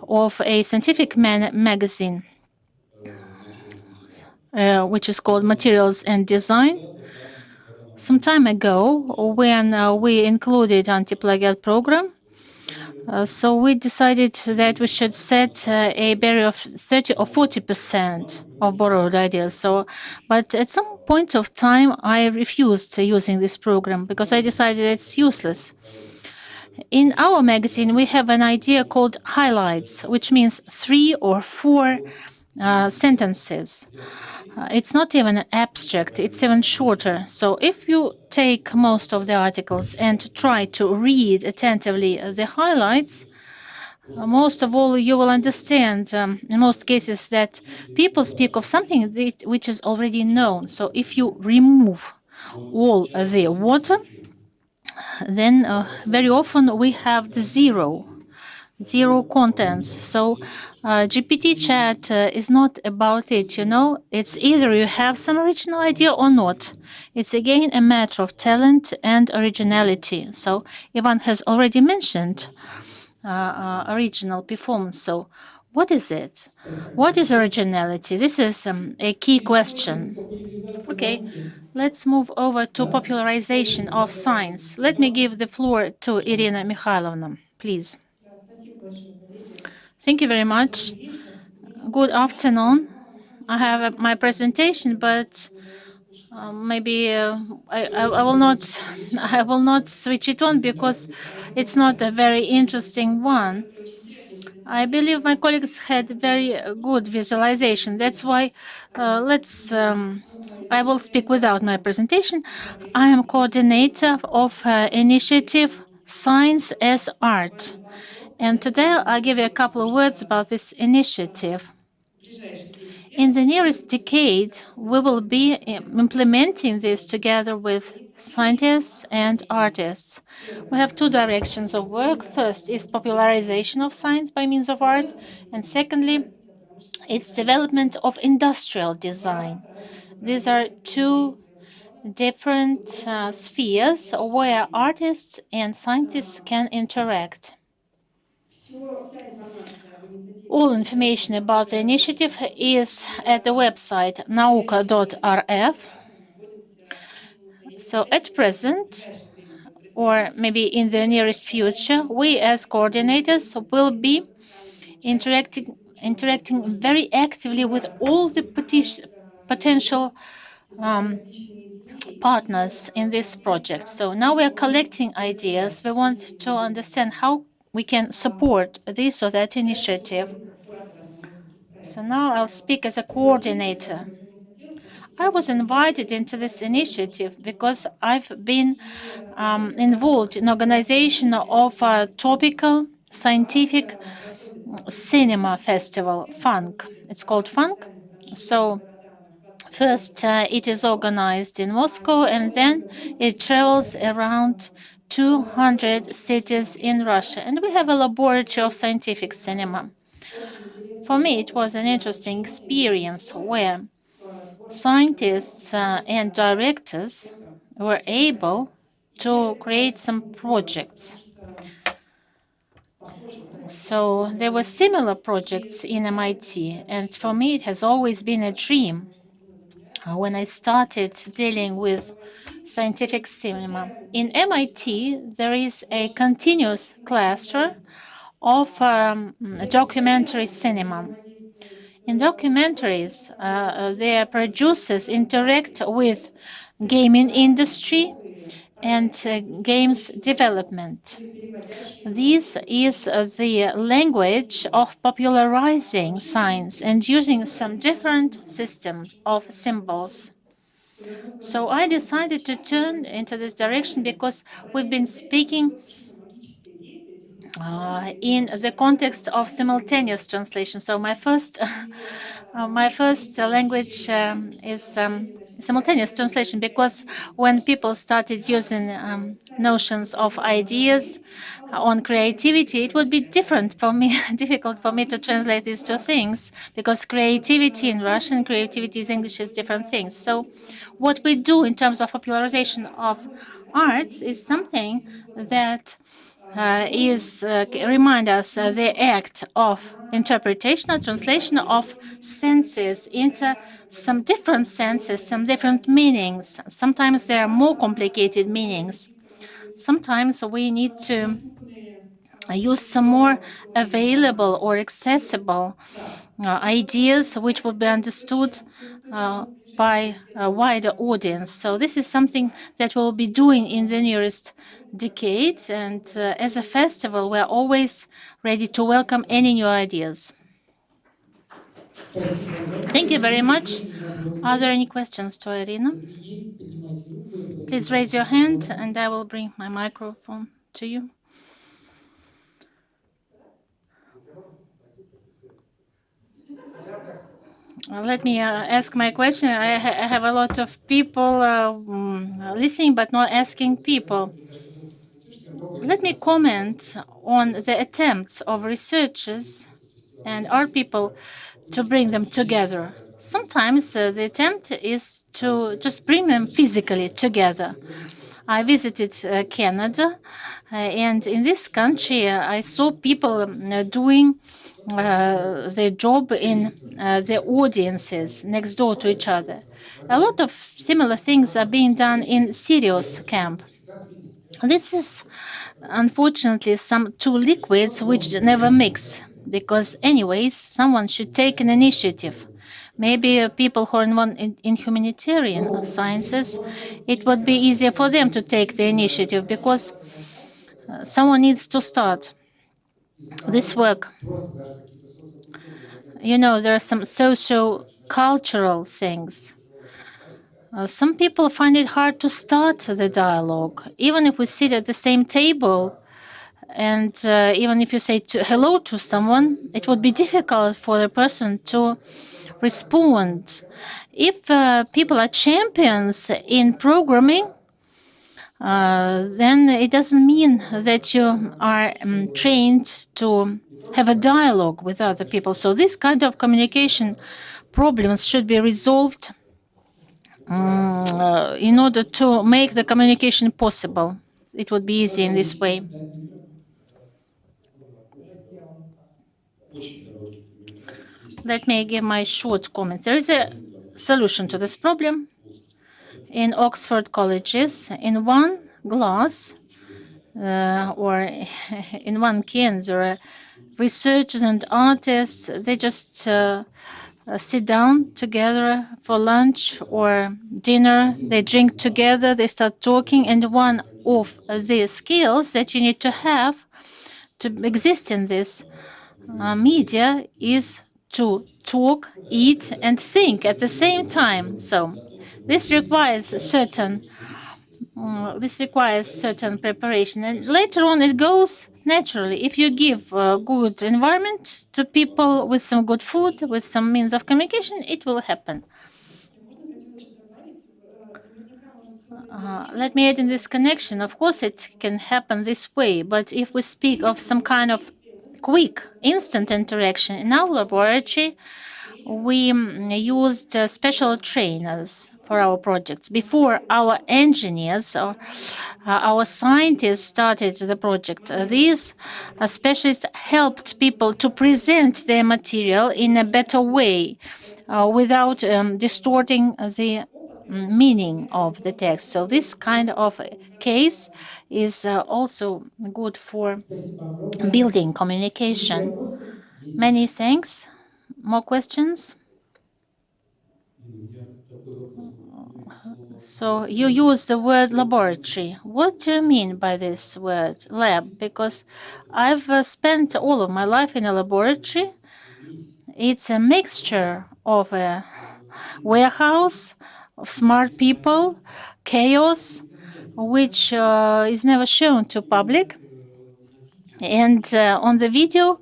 of a scientific magazine, which is called Materials and Design. Some time ago, when we included anti-plagiat program, so we decided that we should set a barrier of 30 or 40% of borrowed ideas. But at some point of time, I refused using this program because I decided it's useless. In our magazine, we have an idea called highlights, which means 3 or 4 sentences. It's not even abstract, it's even shorter. So if you take most of the articles and try to read attentively the highlights, most of all, you will understand in most cases that people speak of something which is already known. So if you remove all the water, then very often we have the zero contents. So GPT chat is not about it, It's either you have some original idea or not. It's again a matter of talent and originality. So Ivan has already mentioned original performance. So what is it? What is originality? This is a key question. Okay, let's move over to popularization of science. Let me give the floor to Irina Mikhailovna, please. Thank you very much. Good afternoon. I have my presentation, but maybe I will not switch it on because it's not a very interesting one. I believe my colleagues had very good visualization. That's why I will speak without my presentation. I am coordinator of initiative Science as Art. And today I'll give you a couple of words about this initiative. In the nearest decade, we will be implementing this together with scientists and artists. We have 2 directions of work. First is popularization of science by means of art, and secondly, its development of industrial design. These are 2 different spheres where artists and scientists can interact. All information about the initiative is at the website nauka.rf. So at present, or maybe in the nearest future, we as coordinators will be interacting very actively with all the potential partners in this project. So now we are collecting ideas. We want to understand how we can support this or that initiative. So now I'll speak as a coordinator. I was invited into this initiative because I've been involved in organization of a topical scientific cinema festival, FUNK. It's called FUNK. So first, it is organized in Moscow, and then it travels around 200 cities in Russia. And we have a laboratory of scientific cinema. For me, it was an interesting experience where scientists and directors were able to create some projects. So there were similar projects in MIT, and for me, it has always been a dream when I started dealing with scientific cinema. In MIT, there is a continuous cluster of documentary cinema. In documentaries, their producers interact with gaming industry and games development. This is the language of popularizing science and using some different systems of symbols. So I decided to turn into this direction because we've been speaking in the context of simultaneous translation. So my first language is simultaneous translation, because when people started using notions of ideas on creativity, it would be difficult for me to translate these two things, because creativity in Russian, creativity in English is different things. So what we do in terms of popularization of arts is something that remind us the act of interpretation or translation of senses into some different senses, some different meanings. Sometimes there are more complicated meanings. Sometimes we need to use some more available or accessible ideas which would be understood by a wider audience. So this is something that we'll be doing in the nearest decade. And as a festival, we're always ready to welcome any new ideas. Thank you very much. Are there any questions to Irina? Please raise your hand and I will bring my microphone to you. Let me ask my question. I have a lot of people listening but not asking people. Let me comment on the attempts of researchers and art people to bring them together. Sometimes the attempt is to just bring them physically together. I visited Canada, and in this country, I saw people doing their job in the audiences next door to each other. A lot of similar things are being done in Sirius camp. This is, unfortunately, some two liquids which never mix, because anyways, someone should take an initiative. Maybe people who are in humanitarian sciences, it would be easier for them to take the initiative, because someone needs to start this work. You know, there are some socio-cultural things. Some people find it hard to start the dialogue, even if we sit at the same table. And even if you say hello to someone, it would be difficult for the person to respond. If people are champions in programming, then it doesn't mean that you are trained to have a dialogue with other people. So this kind of communication problems should be resolved in order to make the communication possible. It would be easy in this way. Let me give my short comment. There is a solution to this problem. In Oxford colleges, in one glass or in one can, there are researchers and artists. They just sit down together for lunch or dinner. They drink together, they start talking, and one of the skills that you need to have to exist in this media is to talk, eat, and think at the same time. So this requires certain preparation, and later on it goes naturally. If you give a good environment to people with some good food, with some means of communication, it will happen. Let me add in this connection. Of course, it can happen this way, but if we speak of some kind of quick, instant interaction in our laboratory, we used special trainers for our projects. Before our engineers or our scientists started the project, these specialists helped people to present their material in a better way without distorting the meaning of the text. So this kind of case is also good for building communication. Many thanks. More questions? So you use the word laboratory. What do you mean by this word, lab? Because I've spent all of my life in a laboratory. It's a mixture of a warehouse of smart people, chaos, which is never shown to public. And on the video,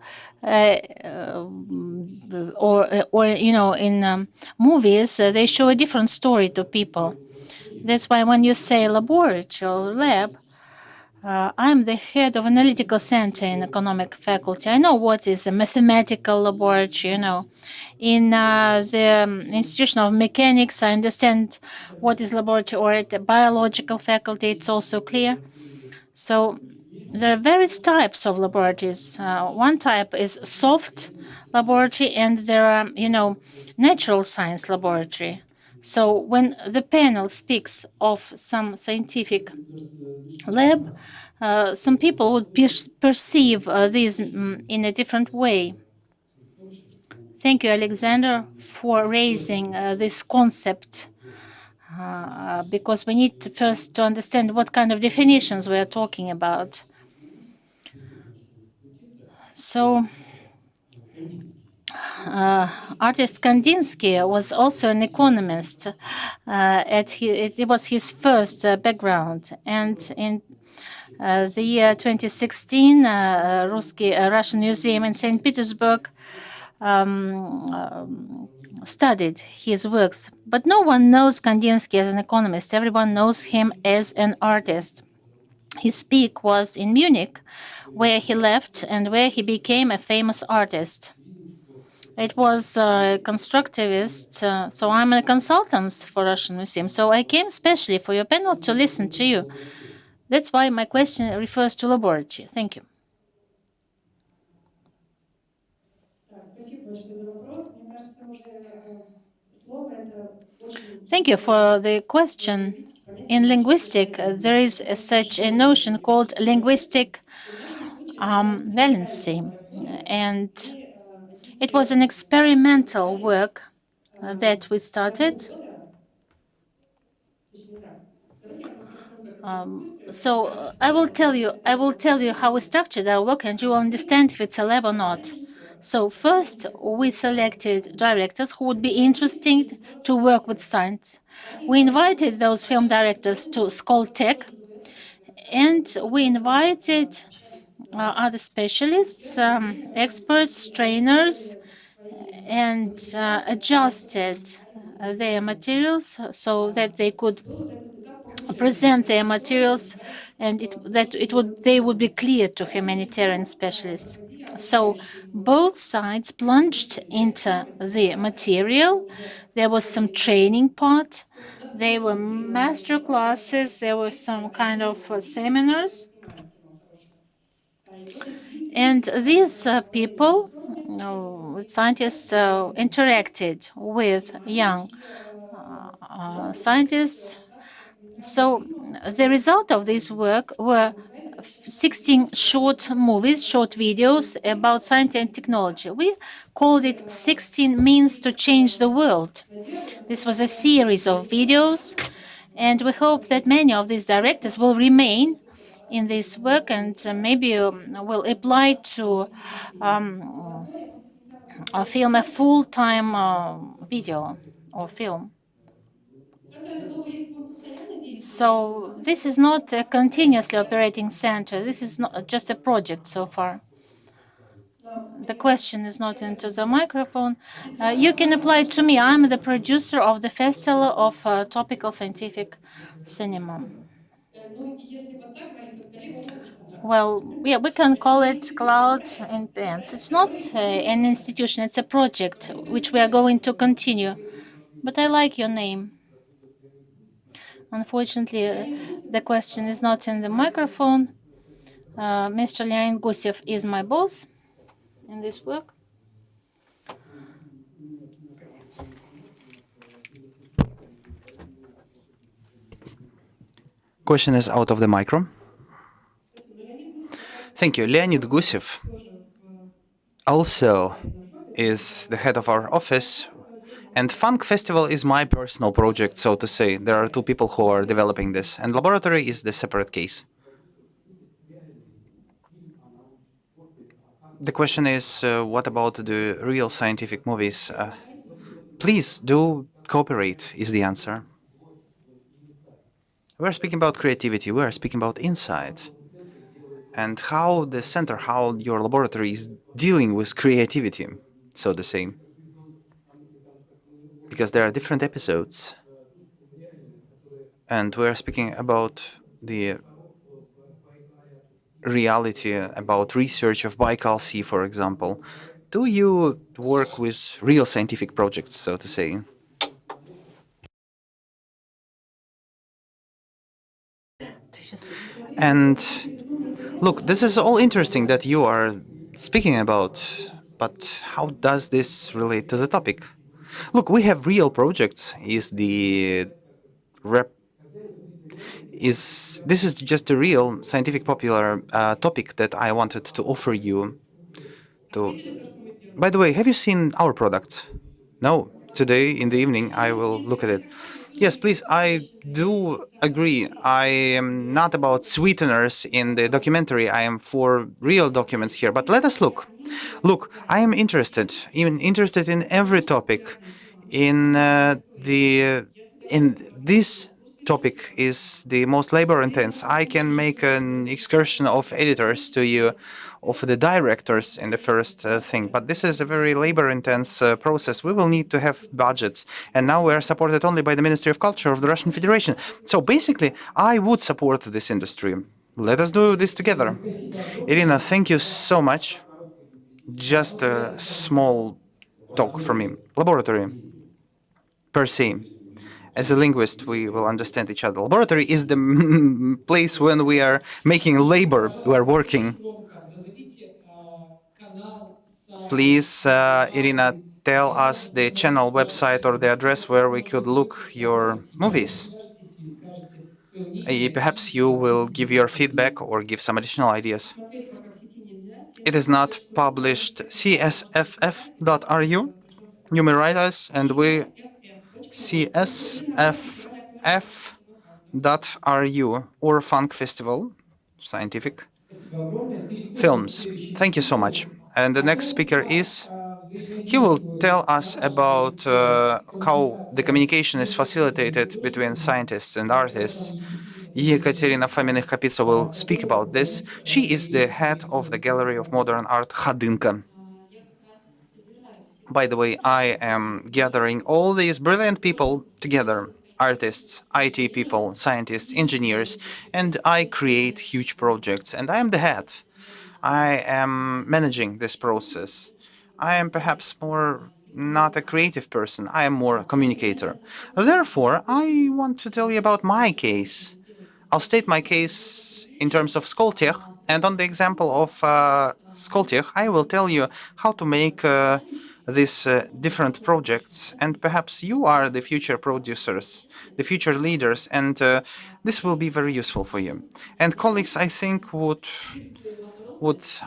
or in movies, they show a different story to people. That's why when you say laboratory or lab, I'm the head of analytical center in economic faculty. I know what is a mathematical laboratory. In the Institution of Mechanics, I understand what is laboratory, or at the biological faculty, it's also clear. So there are various types of laboratories. One type is soft laboratory, and there are, natural science laboratory. So when the panel speaks of some scientific lab, some people would perceive this in a different way. Thank you, Alexander, for raising this concept, because we need first to understand what kind of definitions we are talking about. So artist Kandinsky was also an economist. It was his first background. And in the year 2016, Russian Museum in St. Petersburg studied his works. But no one knows Kandinsky as an economist. Everyone knows him as an artist. His peak was in Munich, where he left and where he became a famous artist. It was a constructivist, so I'm a consultant for Russian Museum. So I came especially for your panel to listen to you. That's why my question refers to laboratory. Thank you. Thank you for the question. In linguistics, there is such a notion called linguistic valency, and it was an experimental work that we started. So I will tell you how we structured our work, and you will understand if it's a lab or not. So first, we selected directors who would be interested to work with science. We invited those film directors to Skoltech, and we invited other specialists, experts, trainers, and adjusted their materials so that they could present their materials, and they would be clear to humanitarian specialists. So both sides plunged into the material. There was some training part. There were master classes. There were some kind of seminars. And these people, scientists, interacted with young scientists. So the result of this work were 16 short movies, short videos about science and technology. We called it 16 Means to Change the World. This was a series of videos, and we hope that many of these directors will remain in this work and maybe will apply to film a full-time video or film. So this is not a continuously operating center. This is not just a project so far. The question is not into the microphone. You can apply it to me. I'm the producer of the Festival of Topical Scientific Cinema. Well, yeah, we can call it Cloud and Pants. It's not an institution, it's a project which we are going to continue. But I like your name. Unfortunately, the question is not in the microphone. Mr. Leonid Gusiev is my boss in this work. Question is out of the micro. Thank you. Leonid Gusiev also is the head of our office, and Funk Festival is my personal project, so to say. There are two people who are developing this, and laboratory is the separate case. The question is, what about the real scientific movies? Please do cooperate, is the answer. We're speaking about creativity, we're speaking about insight, and how the center, how your laboratory is dealing with creativity, so to say. Because there are different episodes, and we're speaking about the reality, about research of Baikal Sea, for example. Do you work with real scientific projects, so to say? And look, this is all interesting that you are speaking about, but how does this relate to the topic? Look, we have real projects. This is just a real scientific popular topic that I wanted to offer you. By the way, have you seen our products? No. Today in the evening I will look at it. Yes, please. I do agree. I am not about sweeteners in the documentary. I am for real documents here. But let us look. Look, I am interested in every topic. In this topic is the most labor intense. I can make an excursion of editors to you, of the directors in the first thing, but this is a very labor intense process. We will need to have budgets, and now we are supported only by the Ministry of Culture of the Russian Federation. So basically, I would support this industry. Let us do this together. Irina, thank you so much. Just a small talk from me. Laboratory, per se. As a linguist, we will understand each other. Laboratory is the place when we are making labor, we are working. Please, Irina, tell us the channel website or the address where we could look your movies. Perhaps you will give your feedback or give some additional ideas. It is not published csff.ru. You may write us, and we csff.ru or Funk Festival, scientific films. Thank you so much. And the next speaker is, he will tell us about how the communication is facilitated between scientists and artists. Yekaterina Fominih-Kapitsa will speak about this. She is the head of the Gallery of Modern Art Khadinka. By the way, I am gathering all these brilliant people together, artists, IT people, scientists, engineers, and I create huge projects, and I am the head. I am managing this process. I am perhaps more not a creative person, I am more a communicator. Therefore, I want to tell you about my case. I'll state my case in terms of Skoltech, and on the example of Skoltech, I will tell you how to make these different projects, and perhaps you are the future producers, the future leaders, and this will be very useful for you. And colleagues, I think, would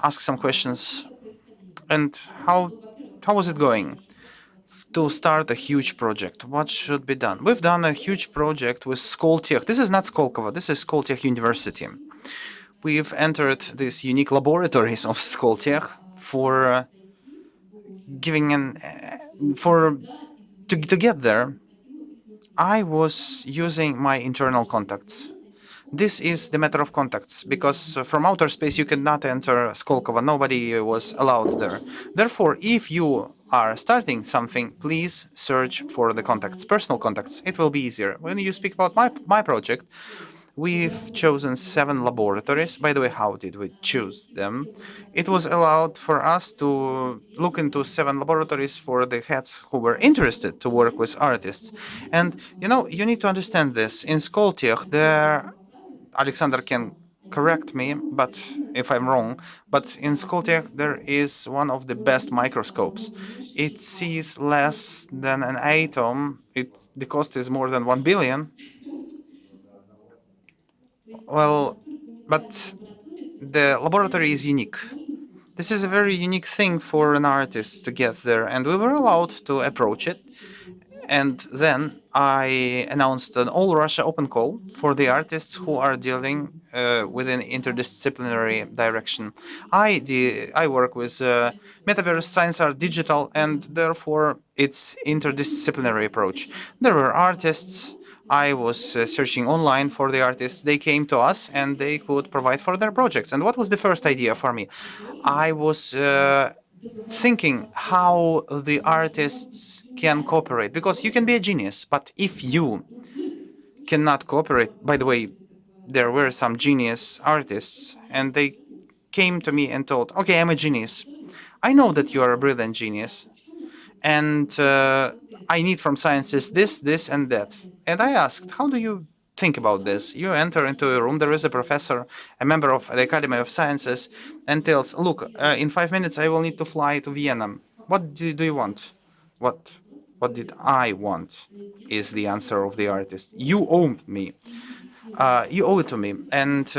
ask some questions. And how was it going to start a huge project? What should be done? We've done a huge project with Skoltech. This is not Skolkovo, this is Skoltech University. We've entered these unique laboratories of Skoltech for giving an for to get there, I was using my internal contacts. This is the matter of contacts, because from outer space you cannot enter Skolkovo. Nobody was allowed there. Therefore, if you are starting something, please search for the contacts, personal contacts. It will be easier. When you speak about my project, we've chosen 7 laboratories. By the way, how did we choose them? It was allowed for us to look into 7 laboratories for the heads who were interested to work with artists. And you need to understand this. In Skoltech, there Alexander can correct me, but if I'm wrong, but in Skoltech there is one of the best microscopes. It sees less than an atom. The cost is more than 1 billion. Well, but the laboratory is unique. This is a very unique thing for an artist to get there, and we were allowed to approach it. And then I announced an all Russia open call for the artists who are dealing with an interdisciplinary direction. I work with metaverse, science art, digital, and therefore it's interdisciplinary approach. There were artists. I was searching online for the artists. They came to us and they could provide for their projects. And what was the first idea for me? I was thinking how the artists can cooperate, because you can be a genius, but if you cannot cooperate, by the way, there were some genius artists and they came to me and told, okay, I'm a genius. I know that you are a brilliant genius, and I need from sciences this, and that. And I asked, how do you think about this? You enter into a room, there is a professor, a member of the Academy of Sciences, and tells, look, in 5 minutes I will need to fly to Vienna. What do you want? What did I want? Is the answer of the artist. You owe me. You owe it to me. And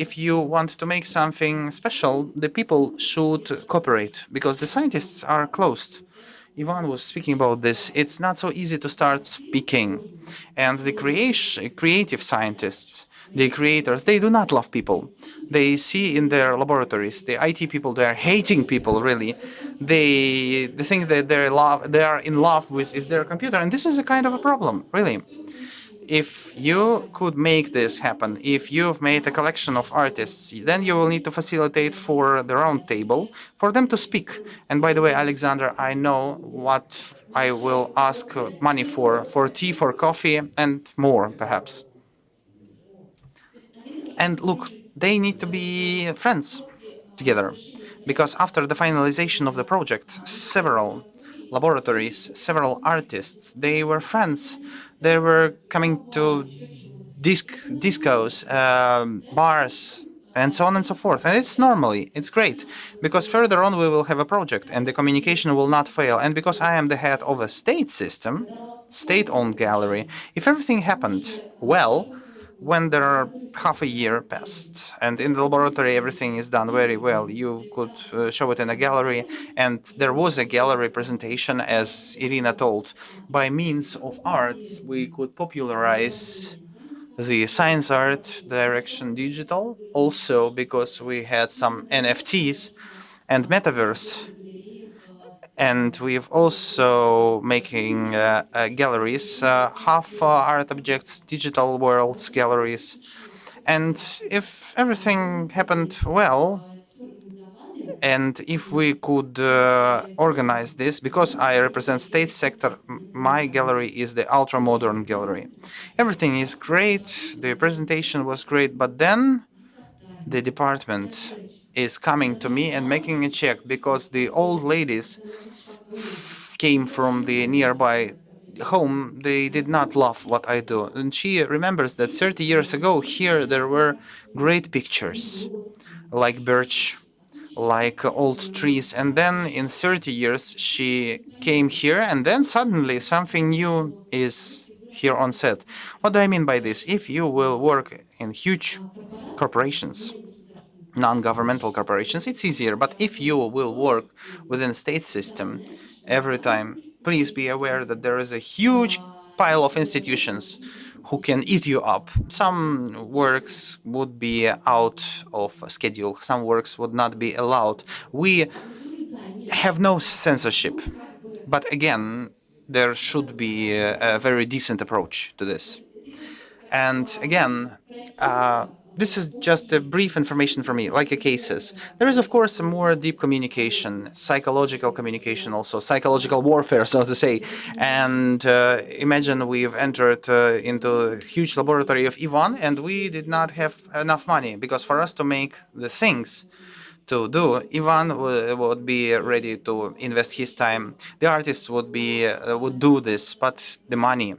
if you want to make something special, the people should cooperate, because the scientists are closed. Ivan was speaking about this. It's not so easy to start speaking. And the creative scientists, the creators, they do not love people. They see in their laboratories, the IT people, they are hating people, really. The thing that they are in love with is their computer. And this is a kind of a problem, really. If you could make this happen, if you've made a collection of artists, then you will need to facilitate for the round table for them to speak. And by the way, Alexander, I know what I will ask money for tea, for coffee, and more, perhaps. And look, they need to be friends together, because after the finalization of the project, several laboratories, several artists, they were friends. They were coming to discos, bars, and so on and so forth. And it's great, because further on we will have a project and the communication will not fail. And because I am the head of a state system, state-owned gallery, if everything happened well, when there are half a year passed and in the laboratory everything is done very well, you could show it in a gallery. And there was a gallery presentation, as Irina told. By means of arts, we could popularize the science art direction digital, also because we had some NFTs and metaverse. And we've also making galleries, half art objects, digital worlds galleries. And if everything happened well, and if we could organize this, because I represent state sector, my gallery is the ultra-modern gallery. Everything is great, the presentation was great, but then the department is coming to me and making a check, because the old ladies came from the nearby home. They did not love what I do. And she remembers that 30 years ago here there were great pictures, like birch, like old trees. And then in 30 years she came here, and then suddenly something new is here on set. What do I mean by this? If you will work in huge corporations, non-governmental corporations, it's easier. But if you will work within a state system, every time, please be aware that there is a huge pile of institutions who can eat you up. Some works would be out of schedule. Some works would not be allowed. We have no censorship. But again, there should be a very decent approach to this. And again, this is just a brief information for me, like a cases. There is, of course, a more deep communication, psychological communication, also psychological warfare, so to say. And imagine we've entered into a huge laboratory of Ivan, and we did not have enough money, because for us to make the things to do, Ivan would be ready to invest his time. The artists would do this, but the money.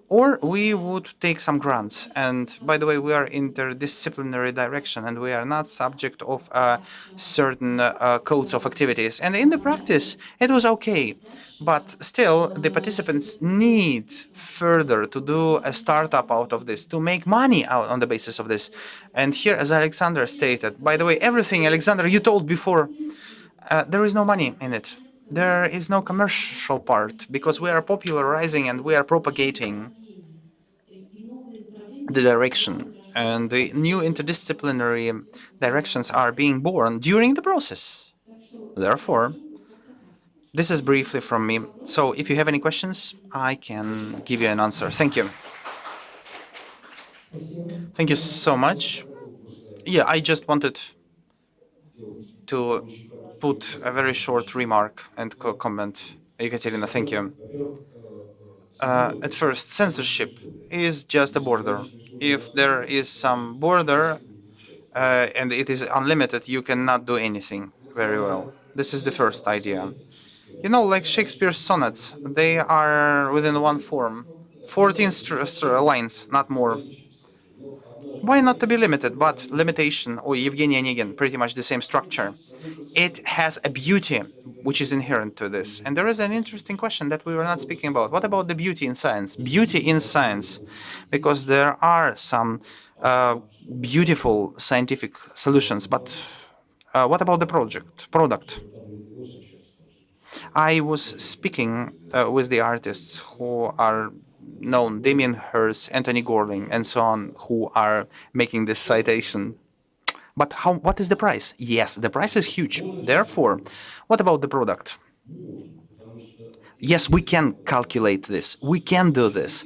Or we would take some grants. And by the way, we are interdisciplinary direction, and we are not subject of certain codes of activities. And in the practice, it was okay. But still, the participants need further to do a startup out of this, to make money out on the basis of this. And here, as Alexander stated, by the way, everything, Alexander, you told before, there is no money in it. There is no commercial part, because we are popularizing and we are propagating the direction. And the new interdisciplinary directions are being born during the process. Therefore, this is briefly from me. So if you have any questions, I can give you an answer. Thank you. Thank you so much. Yeah, I just wanted to put a very short remark and comment. Ekaterina, thank you. At first, censorship is just a border. If there is some border and it is unlimited, you cannot do anything very well. This is the first idea. You know, like Shakespeare's sonnets, they are within one form. 14 lines, not more. Why not to be limited? But limitation, or Evgeny Onegin, pretty much the same structure. It has a beauty which is inherent to this. And there is an interesting question that we were not speaking about. What about the beauty in science? Beauty in science, because there are some beautiful scientific solutions, but what about the product? I was speaking with the artists who are known, Damien Hirst, Anthony Gorling, and so on, who are making this citation. But what is the price? Yes, the price is huge. Therefore, what about the product? Yes, we can calculate this. We can do this.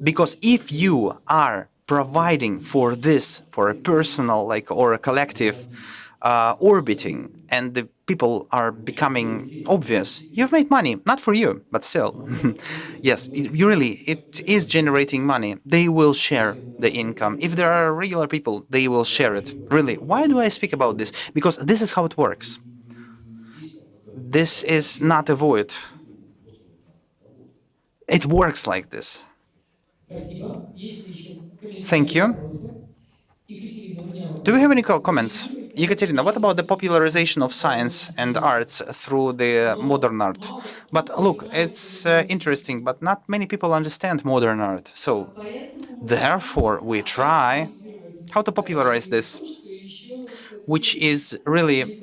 Because if you are providing for this, for a personal or a collective orbiting, and the people are becoming obvious, you've made money. Not for you, but still. Yes, it is generating money. They will share the income. If there are regular people, they will share it. Really, why do I speak about this? Because this is how it works. This is not a void. It works like this. Thank you. Do we have any comments? Ekaterina, what about the popularization of science and arts through the modern art? But look, it's interesting, but not many people understand modern art. So, therefore, we try how to popularize this, which is really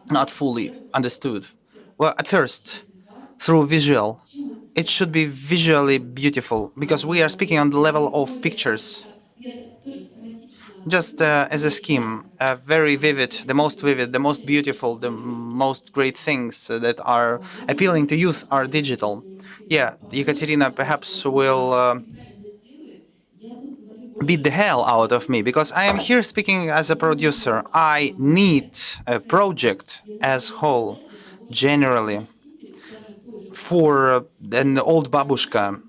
not fully understood. Well, at first, through visual. It should be visually beautiful, because we are speaking on the level of pictures. Just as a scheme, very vivid, the most beautiful, the most great things that are appealing to youth are digital. Yeah, Ekaterina perhaps will beat the hell out of me, because I am here speaking as a producer. I need a project as whole, generally, for an old babushka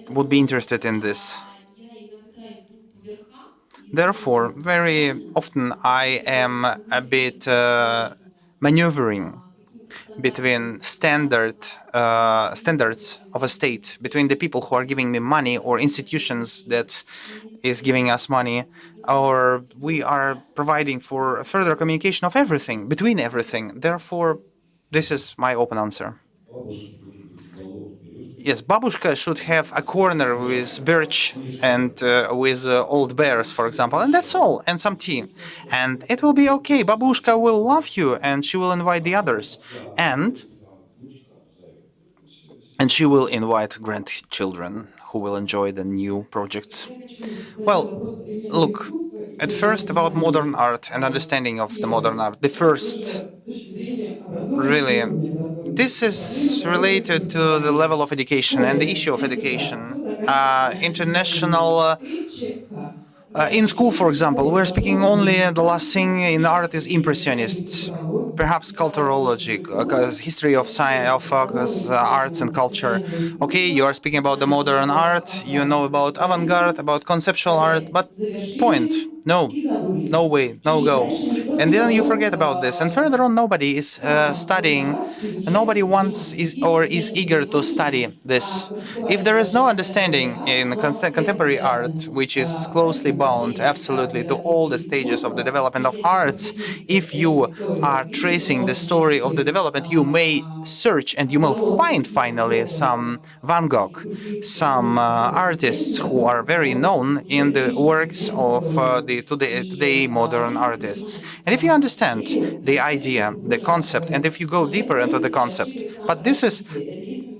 would be interested in this. Therefore, very often I am a bit maneuvering between standards of a state, between the people who are giving me money or institutions that is giving us money, or we are providing for further communication of everything, between everything. Therefore, this is my open answer. Yes, Babushka should have a corner with birch and with old bears, for example, and that's all, and some tea. And it will be okay. Babushka will love you, and she will invite the others. And she will invite grandchildren who will enjoy the new projects. Well, look, At first, about modern art and understanding of the modern art. The first, really, this is related to the level of education and the issue of education. International in school, for example, we're speaking only the last thing in art is impressionists, perhaps culturology, history of science, of arts and culture. Okay, you are speaking about the modern art, you know about avant-garde, about conceptual art, but point, no, no way, no go. And then you forget about this. And further on, nobody is studying, nobody wants or is eager to study this. If there is no understanding in contemporary art, which is closely bound absolutely to all the stages of the development of arts, if you are tracing the story of the development, you may search and you will find finally some Van Gogh, some artists who are very known in the works of the today modern artists. And if you understand the idea, the concept, and if you go deeper into the concept, but this is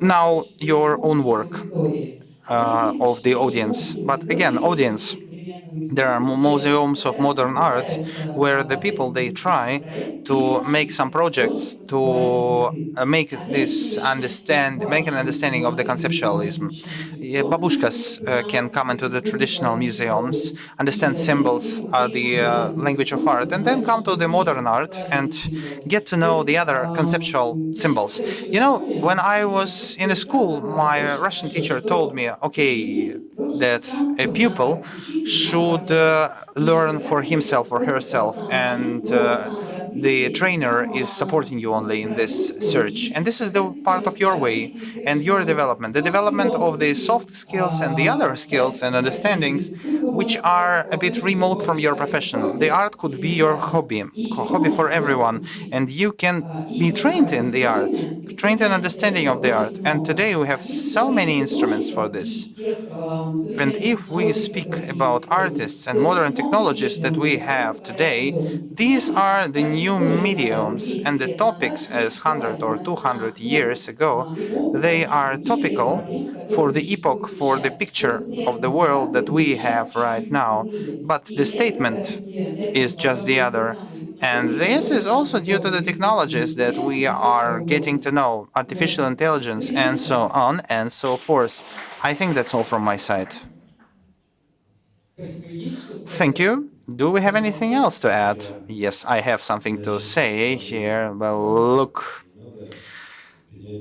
now your own work of the audience. But again, audience, there are museums of modern art where the people they try to make some projects to make make an understanding of the conceptualism. Babushkas can come into the traditional museums, understand symbols, the language of art, and then come to the modern art and get to know the other conceptual symbols. You know, when I was in the school, my Russian teacher told me, okay, that a pupil should learn for himself or herself, and the trainer is supporting you only in this search. And this is the part of your way and your development, the development of the soft skills and the other skills and understandings which are a bit remote from your profession. The art could be your hobby for everyone, and you can be trained in the art, trained in understanding of the art. And today we have so many instruments for this. And if we speak about artists and modern technologies that we have today, these are the new mediums, and the topics as 100 or 200 years ago, they are topical for the epoch, for the picture of the world that we have right now. But the statement is just the other. And this is also due to the technologies that we are getting to know, artificial intelligence and so on and so forth. I think that's all from my side. Thank you. Do we have anything else to add? Yes, I have something to say here. Well, look,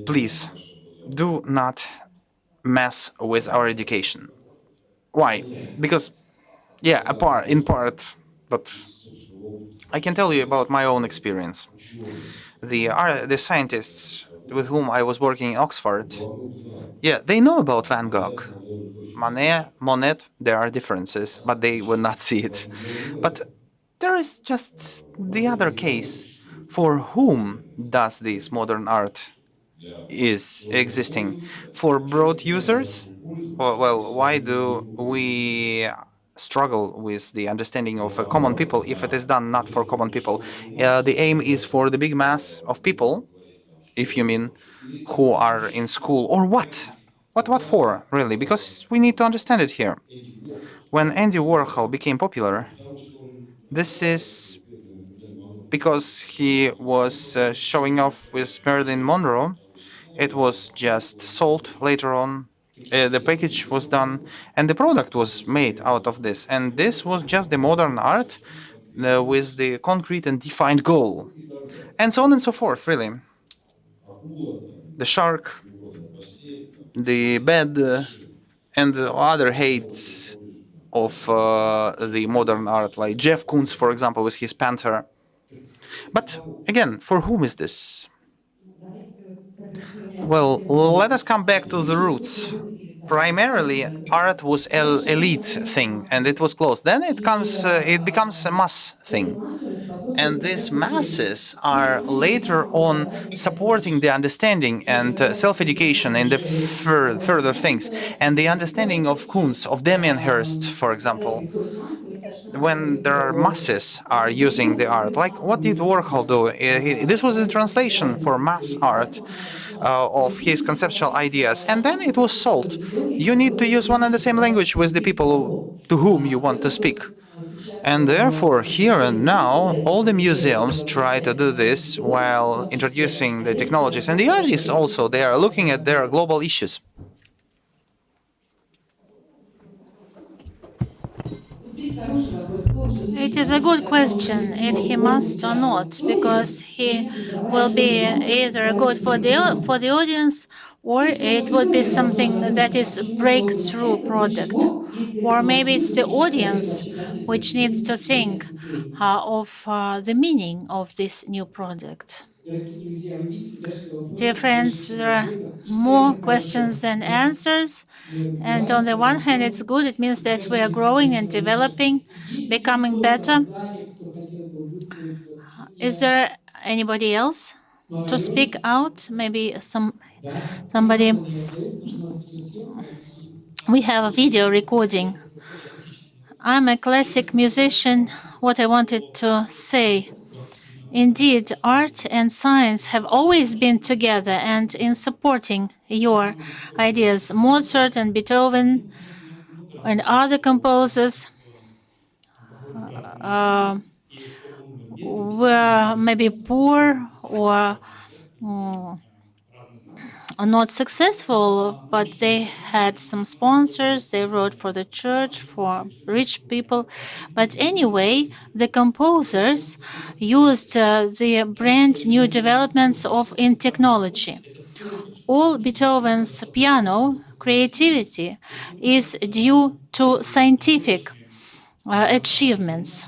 please do not mess with our education. Why? Because, yeah, in part, but I can tell you about my own experience. The scientists with whom I was working in Oxford, yeah, they know about Van Gogh. Monet, there are differences, but they will not see it. But there is just the other case. For whom does this modern art is existing? For broad users? Well, why do we struggle with the understanding of common people if it is done not for common people? The aim is for the big mass of people, if you mean, who are in school, or what? What for, really? Because we need to understand it here. When Andy Warhol became popular, this is because he was showing off with Marilyn Monroe. It was just sold later on. The package was done, and the product was made out of this. And this was just the modern art with the concrete and defined goal. And so on and so forth, really. The shark, the bed, and the other hates of the modern art, like Jeff Koons, for example, with his Panther. But again, for whom is this? Well, let us come back to the roots. Primarily, art was an elite thing, and it was closed. Then it becomes a mass thing. And these masses are later on supporting the understanding and self-education and the further things. And the understanding of Koons, of Damien Hirst, for example, when there are masses are using the art. Like, what did Warhol do? This was a translation for mass art of his conceptual ideas, and then it was sold. You need to use one and the same language with the people to whom you want to speak. And therefore, here and now, all the museums try to do this while introducing the technologies. And the artists also, they are looking at their global issues. It is a good question if he must or not, because he will be either good for the audience, or it would be something that is a breakthrough product, or maybe it's the audience which needs to think of the meaning of this new product. Dear friends, there are more questions than answers. And on the one hand, it's good. It means that we are growing and developing, becoming better. Is there anybody else to speak out? Maybe somebody. We have a video recording. I'm a classic musician. What I wanted to say. Indeed, art and science have always been together and in supporting your ideas. Mozart and Beethoven and other composers were maybe poor or not successful, but they had some sponsors. They wrote for the church, for rich people. But anyway, the composers used the brand new developments in technology. All Beethoven's piano creativity is due to scientific achievements.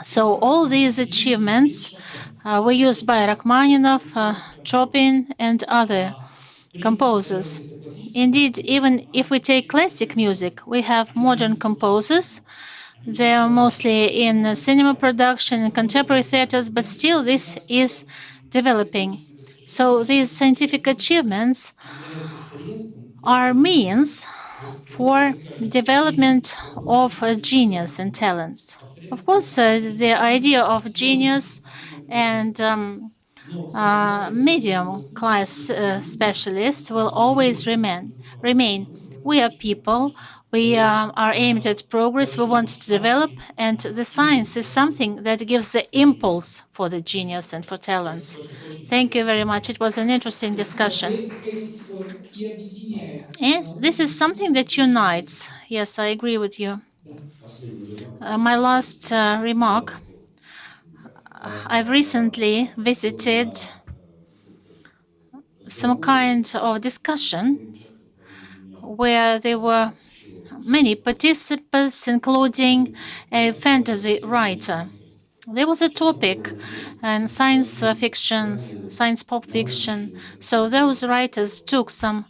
So all these achievements were used by Rachmaninoff, Chopin, and other composers. Indeed, even if we take classic music, we have modern composers. They are mostly in cinema production and contemporary theaters, but still this is developing. So these scientific achievements are means for development of genius and talents. Of course, the idea of genius and medium class specialists will always remain. We are people. We are aimed at progress. We want to develop, and the science is something that gives the impulse for the genius and for talents. Thank you very much. It was an interesting discussion. And this is something that unites. Yes, I agree with you. My last remark. I've recently visited some kind of discussion where there were many participants, including a fantasy writer. There was a topic in science fiction, science pop fiction. So those writers took some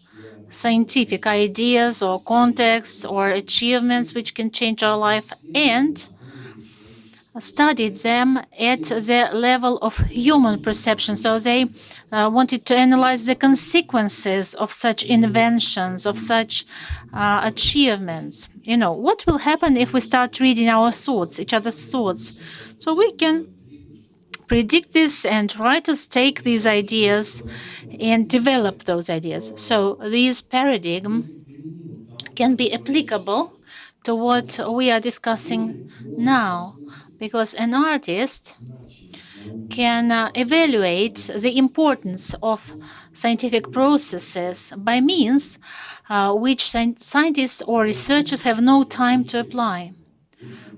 scientific ideas or contexts or achievements which can change our life and studied them at the level of human perception. So they wanted to analyze the consequences of such inventions, of such achievements. You know, what will happen if we start reading our thoughts, each other's thoughts? So we can predict this, and writers take these ideas and develop those ideas. So this paradigm can be applicable to what we are discussing now, because an artist can evaluate the importance of scientific processes by means which scientists or researchers have no time to apply.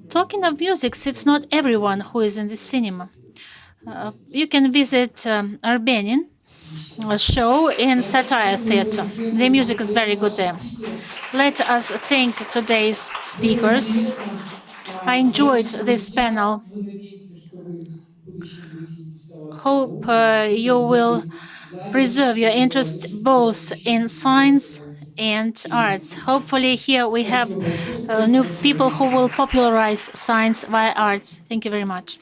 Talking of music, it's not everyone who is in the cinema. You can visit Arbenin show in Satire Theatre. The music is very good there. Let us thank today's speakers. I enjoyed this panel. Hope you will preserve your interest both in science and arts. Hopefully here we have new people who will popularize science via arts. Thank you very much.